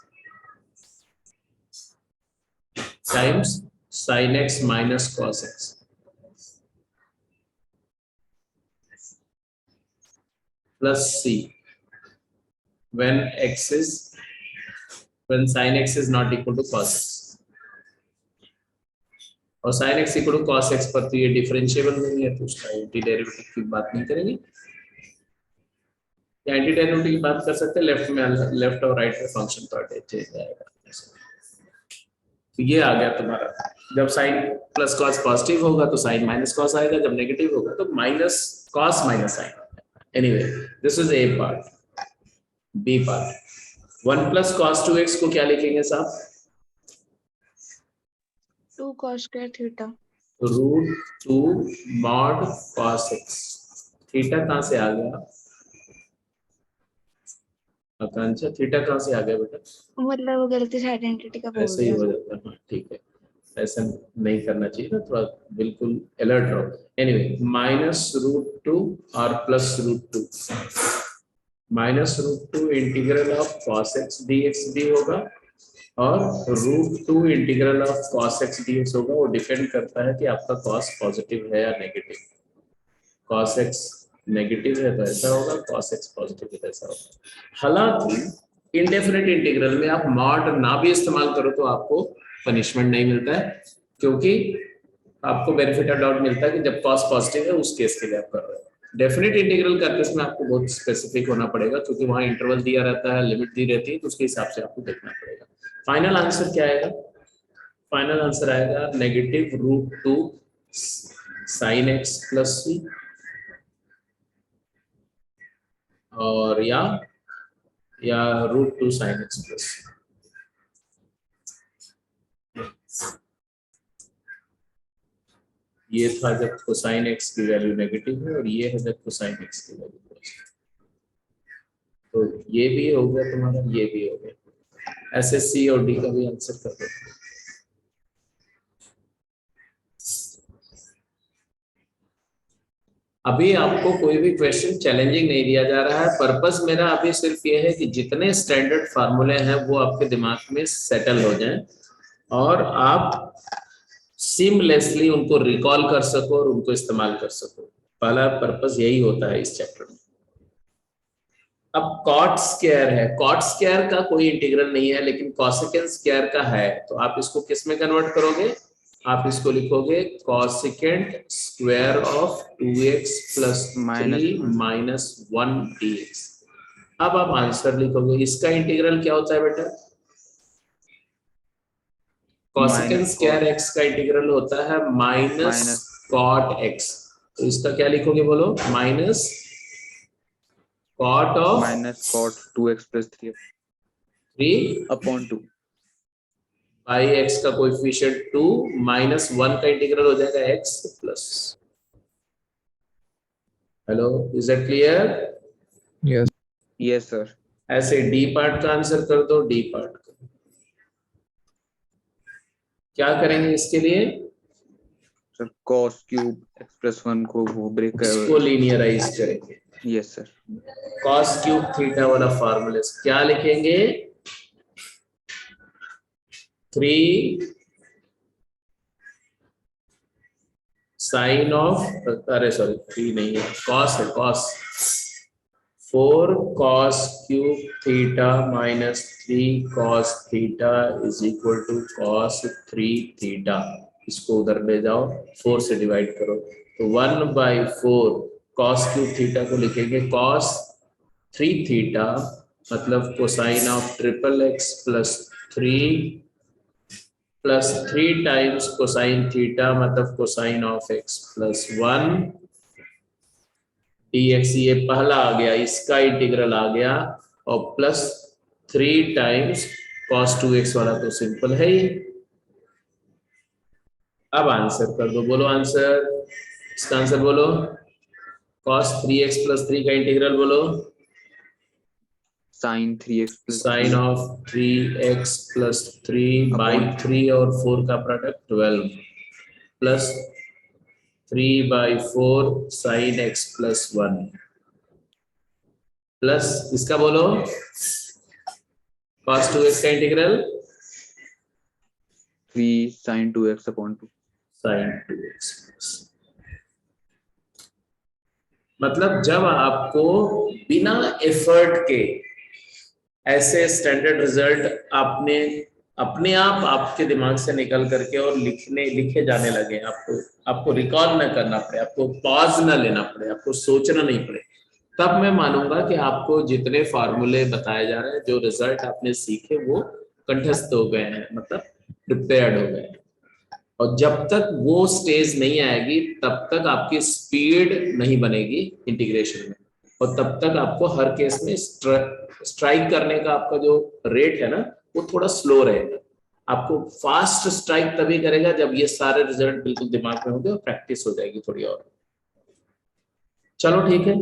times sine x minus cos x plus c when sin x is not equal to cos x। और sin x equal to cos x पर तो ये differentiable नहीं है, तो उसका anti derivative की बात नहीं करेंगे। या एंटी डेरिवेटिव की बात कर सकते हैं, लेफ्ट और राइट में फंक्शन तो चेंज आएगा। तो ये आ गया तुम्हारा, जब sin प्लस कॉस पॉजिटिव होगा तो sin माइनस कॉस आएगा, जब नेगेटिव होगा तो माइनस कॉस माइनस आएगा। Anyway, this is A part. B part. 1 plus cos 2x को क्या लिखेंगे साहब, 2 cos square theta। Root 2 mod cos x। Theta कहाँ से आ गया आकांक्षा, थीटा कहाँ से आ गया बेटा, मतलब वो गलती से आइडेंटिटी का बोल ऐसे ही दिया। हो जाता है, ठीक है। ऐसा नहीं करना चाहिए ना, थोड़ा बिल्कुल अलर्ट रहो। एनीवे -√2 और +√2, -√2 integral of cos x dx भी होगा और √2 integral of cos x dx होगा। वो डिपेंड करता है कि आपका cos पॉजिटिव है या नेगेटिव। cos x नेगेटिव है तो ऐसा होगा, cos x पॉजिटिव है तो ऐसा होगा। हालांकि इंडेफिनिट इंटीग्रल में आप मॉड ना भी इस्तेमाल करो तो आपको पनिशमेंट नहीं मिलता है, क्योंकि आपको बेनिफिट ऑफ डाउट मिलता है कि जब cos पॉजिटिव है उस केस के लिए आप कर रहे हो। डेफिनेट इंटीग्रल करते समय आपको बहुत स्पेसिफिक होना पड़ेगा, क्योंकि वहां इंटरवल दिया रहता है, लिमिट दी रहती है, तो उसके हिसाब से आपको देखना पड़ेगा। फाइनल आंसर क्या आएगा? फाइनल आंसर आएगा -√2 sin x + c, और या √2 sin x + c। ये था जब कोसाइन x की वैल्यू नेगेटिव है, और ये है जब कोसाइन x की वैल्यू पॉजिटिव। तो ये भी हो गया तुम्हारा, ये भी हो गया। ऐसे C और D का भी आंसर कर दो। अभी आपको कोई भी क्वेश्चन चैलेंजिंग नहीं दिया जा रहा है। पर्पस मेरा अभी सिर्फ ये है कि जितने स्टैंडर्ड फार्मूले हैं वो आपके दिमाग में सेटल हो जाएं और आप सीमलेसली उनको रिकॉल कर सको और उनको इस्तेमाल कर सको। पहला पर्पस यही होता है इस चैप्टर में। अब कॉट स्क्वायर है, कॉट स्क्वायर का कोई इंटीग्रल नहीं है, लेकिन कोसेकेंट स्क्वायर का है। तो आप इसको किस में कन्वर्ट करोगे? आप इसको लिखोगे cosecant square of 2x + 3 - 1 dx। अब आप आंसर लिखोगे। इसका इंटीग्रल क्या होता है बेटा? कोसेकेंट स्क्वायर x का इंटीग्रल होता है -cot x। तो इसका क्या लिखोगे बोलो? -cot of -cot 2x + 3/2 by x का कोएफिशिएंट 2 -1 का इंटीग्रल हो जाएगा x plus. Hello, is that clear? Yes. yes sir ऐसे डी पार्ट का आंसर कर दो। डी पार्ट का क्या करेंगे इसके लिए? सर cos क्यूब x + 1 को वो ब्रेक इसको लीनियराइज करेंगे। Yes sir cos cube theta वाला फार्मूला क्या लिखेंगे? 3 साइन ऑफ, अरे सॉरी 3 नहीं है, cos है, cos 4 cos cube theta - 3 cos theta = cos 3 theta. इसको उधर ले जाओ, 4 से डिवाइड करो तो 1/4 cos क्यूब थीटा को लिखेंगे cos 3 थीटा, मतलब cosine of XXX + 3 times cosine theta, मतलब कोसाइन ऑफ x + 1 dx। ये पहला आ गया, इसका इंटीग्रल आ गया, और +3 टाइम्स cos 2x वाला तो सिंपल है ही। अब आंसर कर दो, बोलो आंसर। इसका आंसर बोलो। cos 3x + 3 का इंटीग्रल बोलो। sin 3x + sign of 3x + 3/3 और 4 का product 12 plus 3/4 sin x + 1 plus इसका बोलो cos 2x का integral 3 sin 2x/2 sin 2x plus. मतलब जब आपको बिना एफर्ट के ऐसे स्टैंडर्ड रिजल्ट आपने अपने आप आपके दिमाग से निकल करके और लिखे जाने लगे, आपको रिकॉल ना करना पड़े, आपको पॉज ना लेना पड़े, आपको सोचना नहीं पड़े, तब मैं मानूंगा कि आपको जितने फार्मूले बताए जा रहे हैं, जो रिजल्ट आपने सीखे वो कंठस्थ हो गए हैं, मतलब प्रिपेयर्ड हो गए हैं। और जब तक वो स्टेज नहीं आएगी तब तक आपकी स्पीड नहीं बनेगी इंटीग्रेशन में, और तब तक आपको हर केस में स्ट्राइक करने का आपका जो रेट है ना वो थोड़ा स्लो रहेगा। आपको फास्ट स्ट्राइक तभी करेगा जब ये सारे रिजल्ट बिल्कुल दिमाग में होंगे और प्रैक्टिस हो जाएगी थोड़ी और। चलो ठीक है,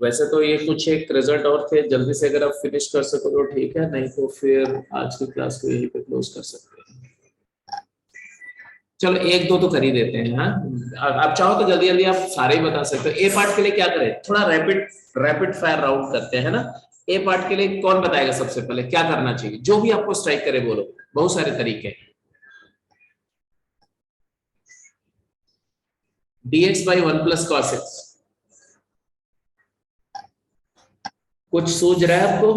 वैसे तो ये कुछ एक रिजल्ट और थे, जल्दी से अगर आप फिनिश कर सको तो ठीक है, नहीं तो फिर आज की क्लास को यहीं पे क्लोज कर सकते हैं। चलो एक दो तो कर ही देते हैं। हाँ, आप चाहो तो जल्दी जल्दी आप सारे ही बता सकते हो। ए पार्ट के लिए क्या करें, थोड़ा रैपिड फायर राउंड करते हैं ना। ए पार्ट के लिए कौन बताएगा सबसे पहले क्या करना चाहिए, जो भी आपको स्ट्राइक करे बोलो, बहुत सारे तरीके हैं। dx by 1 plus cos x, कुछ सूझ रहा है आपको?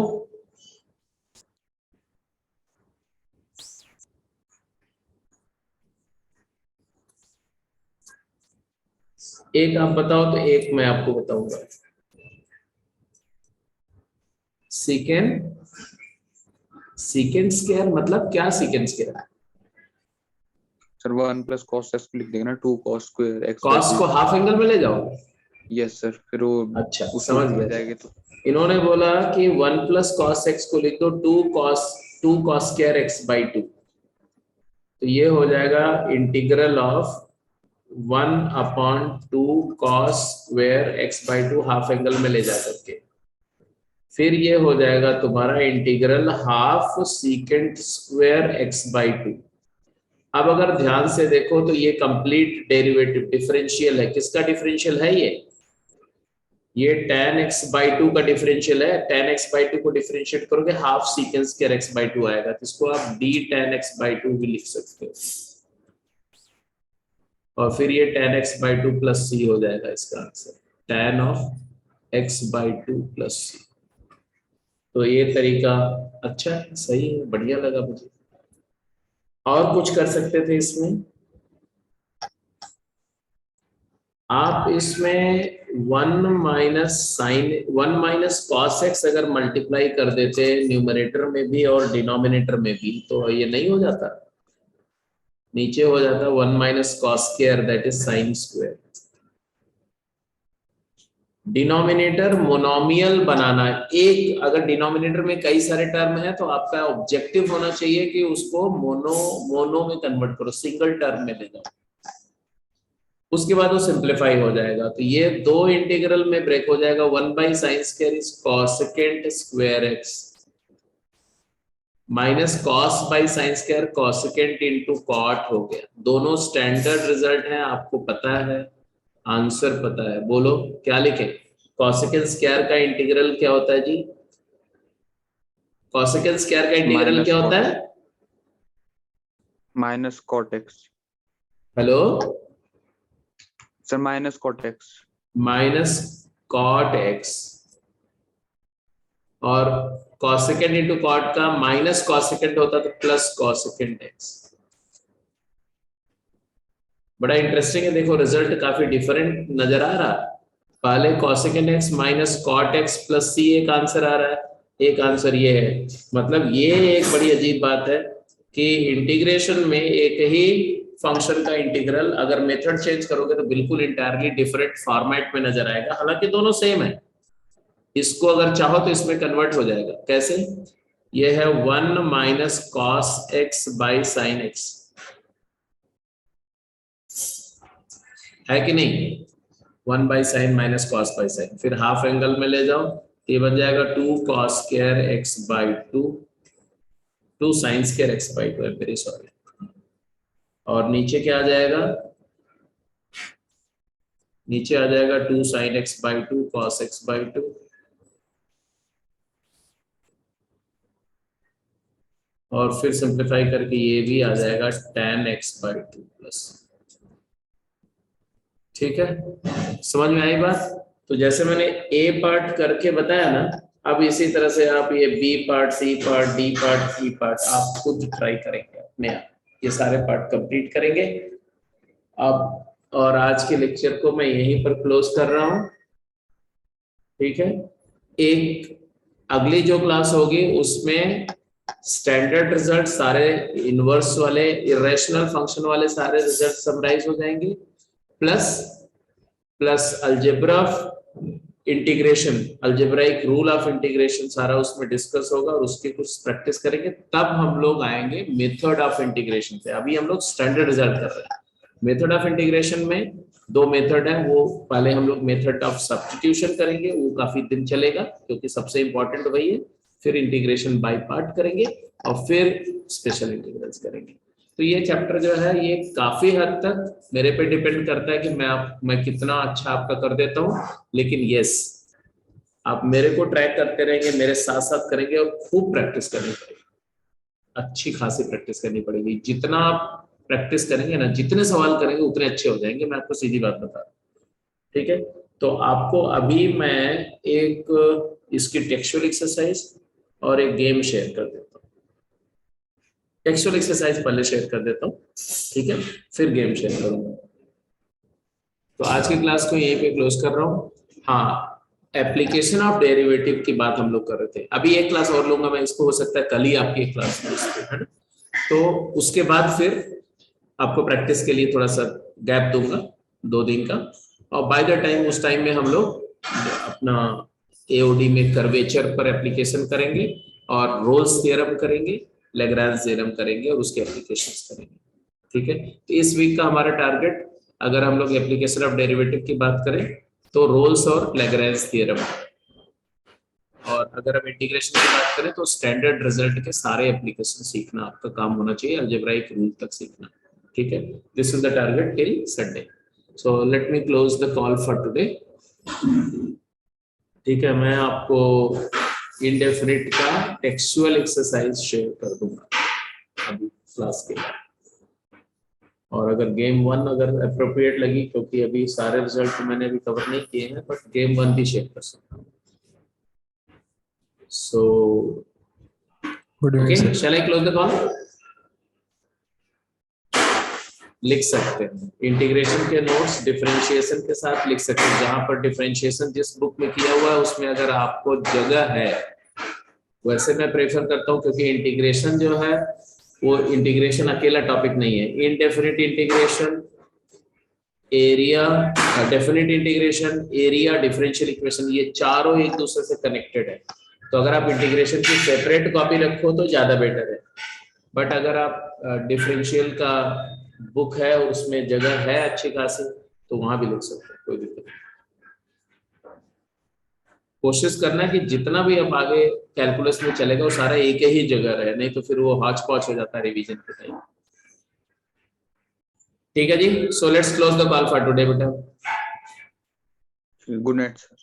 एक आप बताओ तो एक मैं आपको बताऊंगा। सीकेंड स्क्वायर मतलब क्या secant square? Sir 1 plus cos x लिख देंगे ना, 2 cos square x कॉस को हाफ एंगल में ले जाओ। यस सर, फिर वो अच्छा उस समझ में गया। जाएंगे तो इन्होंने बोला कि 1 plus cos x को लिख दो 2 cos square x by 2, तो ये हो जाएगा integral of 1/2 cos square x by 2 half angle में ले जा करके, फिर ये हो जाएगा तुम्हारा integral half secant square x by 2। अब अगर ध्यान से देखो तो ये कंप्लीट डेरिवेटिव डिफरेंशियल है। किसका डिफरेंशियल है ये tan x by 2 का डिफरेंशियल है। tan x by 2 को डिफरेंशिएट करोगे half secant square x by 2 आएगा, तो इसको आप d tan x by 2 भी लिख सकते हो, और फिर ये tan x by 2 plus c हो जाएगा इसका answer, tan of x by 2 plus c। तो ये तरीका अच्छा है, सही है, बढ़िया लगा मुझे। और कुछ कर सकते थे इसमें आप, इसमें 1 माइनस कॉस एक्स अगर मल्टीप्लाई कर देते न्यूमरेटर में भी और डिनोमिनेटर में भी, तो ये नहीं हो जाता, नीचे हो जाता 1 minus cos square that is sine square. Denominator monomial बनाना, एक अगर डिनोमिनेटर में कई सारे टर्म है तो आपका ऑब्जेक्टिव होना चाहिए कि उसको मोनो में कन्वर्ट करो, सिंगल टर्म में ले जाओ, उसके बाद वो सिंप्लीफाई हो जाएगा। तो ये दो इंटीग्रल में ब्रेक हो जाएगा। 1 by sine square is cosecant square X minus cos by sine square cosecant into cot हो गया। दोनों स्टैंडर्ड रिजल्ट है, आपको पता है, आंसर पता है, बोलो क्या लिखे? कॉसेकेंट स्क्वायर का इंटीग्रल क्या होता है जी? कॉसेकेंट स्क्वायर का इंटीग्रल क्या होता है? Minus cot x. Hello sir minus cot x. Minus cot x, और कॉसेकेंट इंटू कॉट का माइनस कॉसेकेंट होता तो प्लस कॉसेकेंट एक्स। बड़ा इंटरेस्टिंग है, देखो रिजल्ट काफी डिफरेंट नजर आ रहा है। पहले cosecant X minus cot X plus C एक आंसर आ रहा है, एक आंसर ये है। मतलब ये एक बड़ी अजीब बात है कि इंटीग्रेशन में एक ही फंक्शन का इंटीग्रल अगर मेथड चेंज करोगे तो बिल्कुल इंटायरली डिफरेंट फॉर्मेट में नजर आएगा, हालांकि दोनों सेम है। इसको अगर चाहो तो इसमें कन्वर्ट हो जाएगा, कैसे? ये है 1 minus cos x by sine x, है कि नहीं? 1 by sign minus cos by sign, फिर हाफ एंगल में ले जाओ, ये बन जाएगा 2 cos square x by 2 sine square x by 2, very sorry. और नीचे क्या आ जाएगा? नीचे आ जाएगा 2 sine x by 2 cos x by 2, और फिर सिंप्लीफाई करके ये भी आ जाएगा tan x बाई 2 प्लस। ठीक है, समझ में आई बात? तो जैसे मैंने ए पार्ट करके बताया ना, अब इसी तरह से आप ये B part, C part, D part, C part आप खुद ट्राई करेंगे अपने आप, ये सारे पार्ट कंप्लीट करेंगे अब। और आज के लेक्चर को मैं यहीं पर क्लोज कर रहा हूं, ठीक है? एक अगली जो क्लास होगी उसमें स्टैंडर्ड रिजल्ट सारे, इनवर्स वाले, इरेशनल फंक्शन वाले सारे रिजल्ट समराइज हो जाएंगे, plus algebra integration, algebraic rule of integration सारा उसमें डिस्कस होगा, और उसकी कुछ प्रैक्टिस करेंगे। तब हम लोग आएंगे मेथड ऑफ इंटीग्रेशन पे। अभी हम लोग स्टैंडर्ड रिजल्ट कर रहे हैं। मेथड ऑफ इंटीग्रेशन में दो मेथड है, वो पहले हम लोग मेथड ऑफ सब्स्टिट्यूशन करेंगे, वो काफी दिन चलेगा क्योंकि सबसे इंपॉर्टेंट वही है। फिर इंटीग्रेशन बाय पार्ट करेंगे, और फिर स्पेशल इंटीग्रल्स करेंगे। तो ये चैप्टर जो है ये काफी हद तक मेरे पे डिपेंड करता है कि मैं कितना अच्छा आपका कर देता हूँ, लेकिन यस आप मेरे को ट्रैक करते रहेंगे, मेरे साथ साथ करेंगे और खूब प्रैक्टिस करनी पड़ेगी, अच्छी खासी प्रैक्टिस करनी पड़ेगी। जितना आप प्रैक्टिस करेंगे ना, जितने सवाल करेंगे उतने अच्छे हो जाएंगे, मैं आपको सीधी बात बता रहा हूँ। ठीक है, तो आपको अभी मैं एक इसकी टेक्सचुअल एक्सरसाइज और एक गेम शेयर कर देता हूँ। टेक्सचुअल एक्सरसाइज पहले शेयर कर देता हूँ, ठीक है, फिर गेम शेयर करूंगा। तो आज की क्लास को यहीं पे क्लोज कर रहा हूँ। हाँ, एप्लीकेशन ऑफ डेरिवेटिव की बात हम लोग कर रहे थे, अभी एक क्लास और लूंगा मैं इसको, हो सकता है कल ही आपकी एक क्लास है ना, तो उसके बाद फिर आपको प्रैक्टिस के लिए थोड़ा सा गैप दूंगा 2 दिन का, और बाय द टाइम उस टाइम में हम लोग अपना एओडी में कर्वेचर पर एप्लीकेशन करेंगे और रोल्स थ्योरम करेंगे, लैग्रांज थ्योरम करेंगे और उसके एप्लीकेशंस करेंगे। ठीक है, तो इस वीक का हमारा टारगेट, अगर हम लोग एप्लीकेशन ऑफ डेरिवेटिव की बात करें तो रोल्स और लैग्रांज थ्योरम, और अगर हम इंटीग्रेशन की बात करें तो स्टैंडर्ड रिजल्ट के सारे एप्लीकेशन सीखना आपका काम होना चाहिए, अलजेब्राइक रूल तक सीखना। ठीक है, this is the target till Sunday. So let me close the call for today. ठीक है, मैं आपको इंडेफिनिट का टेक्सचुअल एक्सरसाइज शेयर कर दूंगा अभी क्लास के बाद, और अगर गेम 1 अगर अप्रोप्रिएट लगी, क्योंकि अभी सारे रिजल्ट मैंने अभी कवर नहीं किए हैं, बट गेम 1 भी शेयर कर सकता हूँ। So, Good evening, okay, sir. shall I close the call? लिख सकते हैं इंटीग्रेशन के नोट्स डिफरेंशिएशन के साथ लिख सकते हैं, जहां पर डिफरेंशिएशन जिस बुक में किया हुआ है उसमें अगर आपको जगह है, वैसे मैं प्रेफर करता हूं, क्योंकि इंटीग्रेशन जो है वो इंटीग्रेशन अकेला टॉपिक नहीं है, indefinite integration, area, definite integration, area, differential equation, ये चारों एक दूसरे से कनेक्टेड है। तो अगर आप इंटीग्रेशन की सेपरेट कॉपी रखो तो ज्यादा बेटर है, बट अगर आप डिफरेंशियल का बुक है और उसमें जगह है अच्छी खासी, तो वहां भी लिख सकते हैं, कोई दिक्कत नहीं। कोशिश करना कि जितना भी अब आगे कैलकुलस में चलेगा वो सारा एक ही जगह रहे, नहीं तो फिर वो हॉच पॉच हो जाता है रिवीजन के टाइम। ठीक है जी, so let's close the call for today बेटा। Good night sir.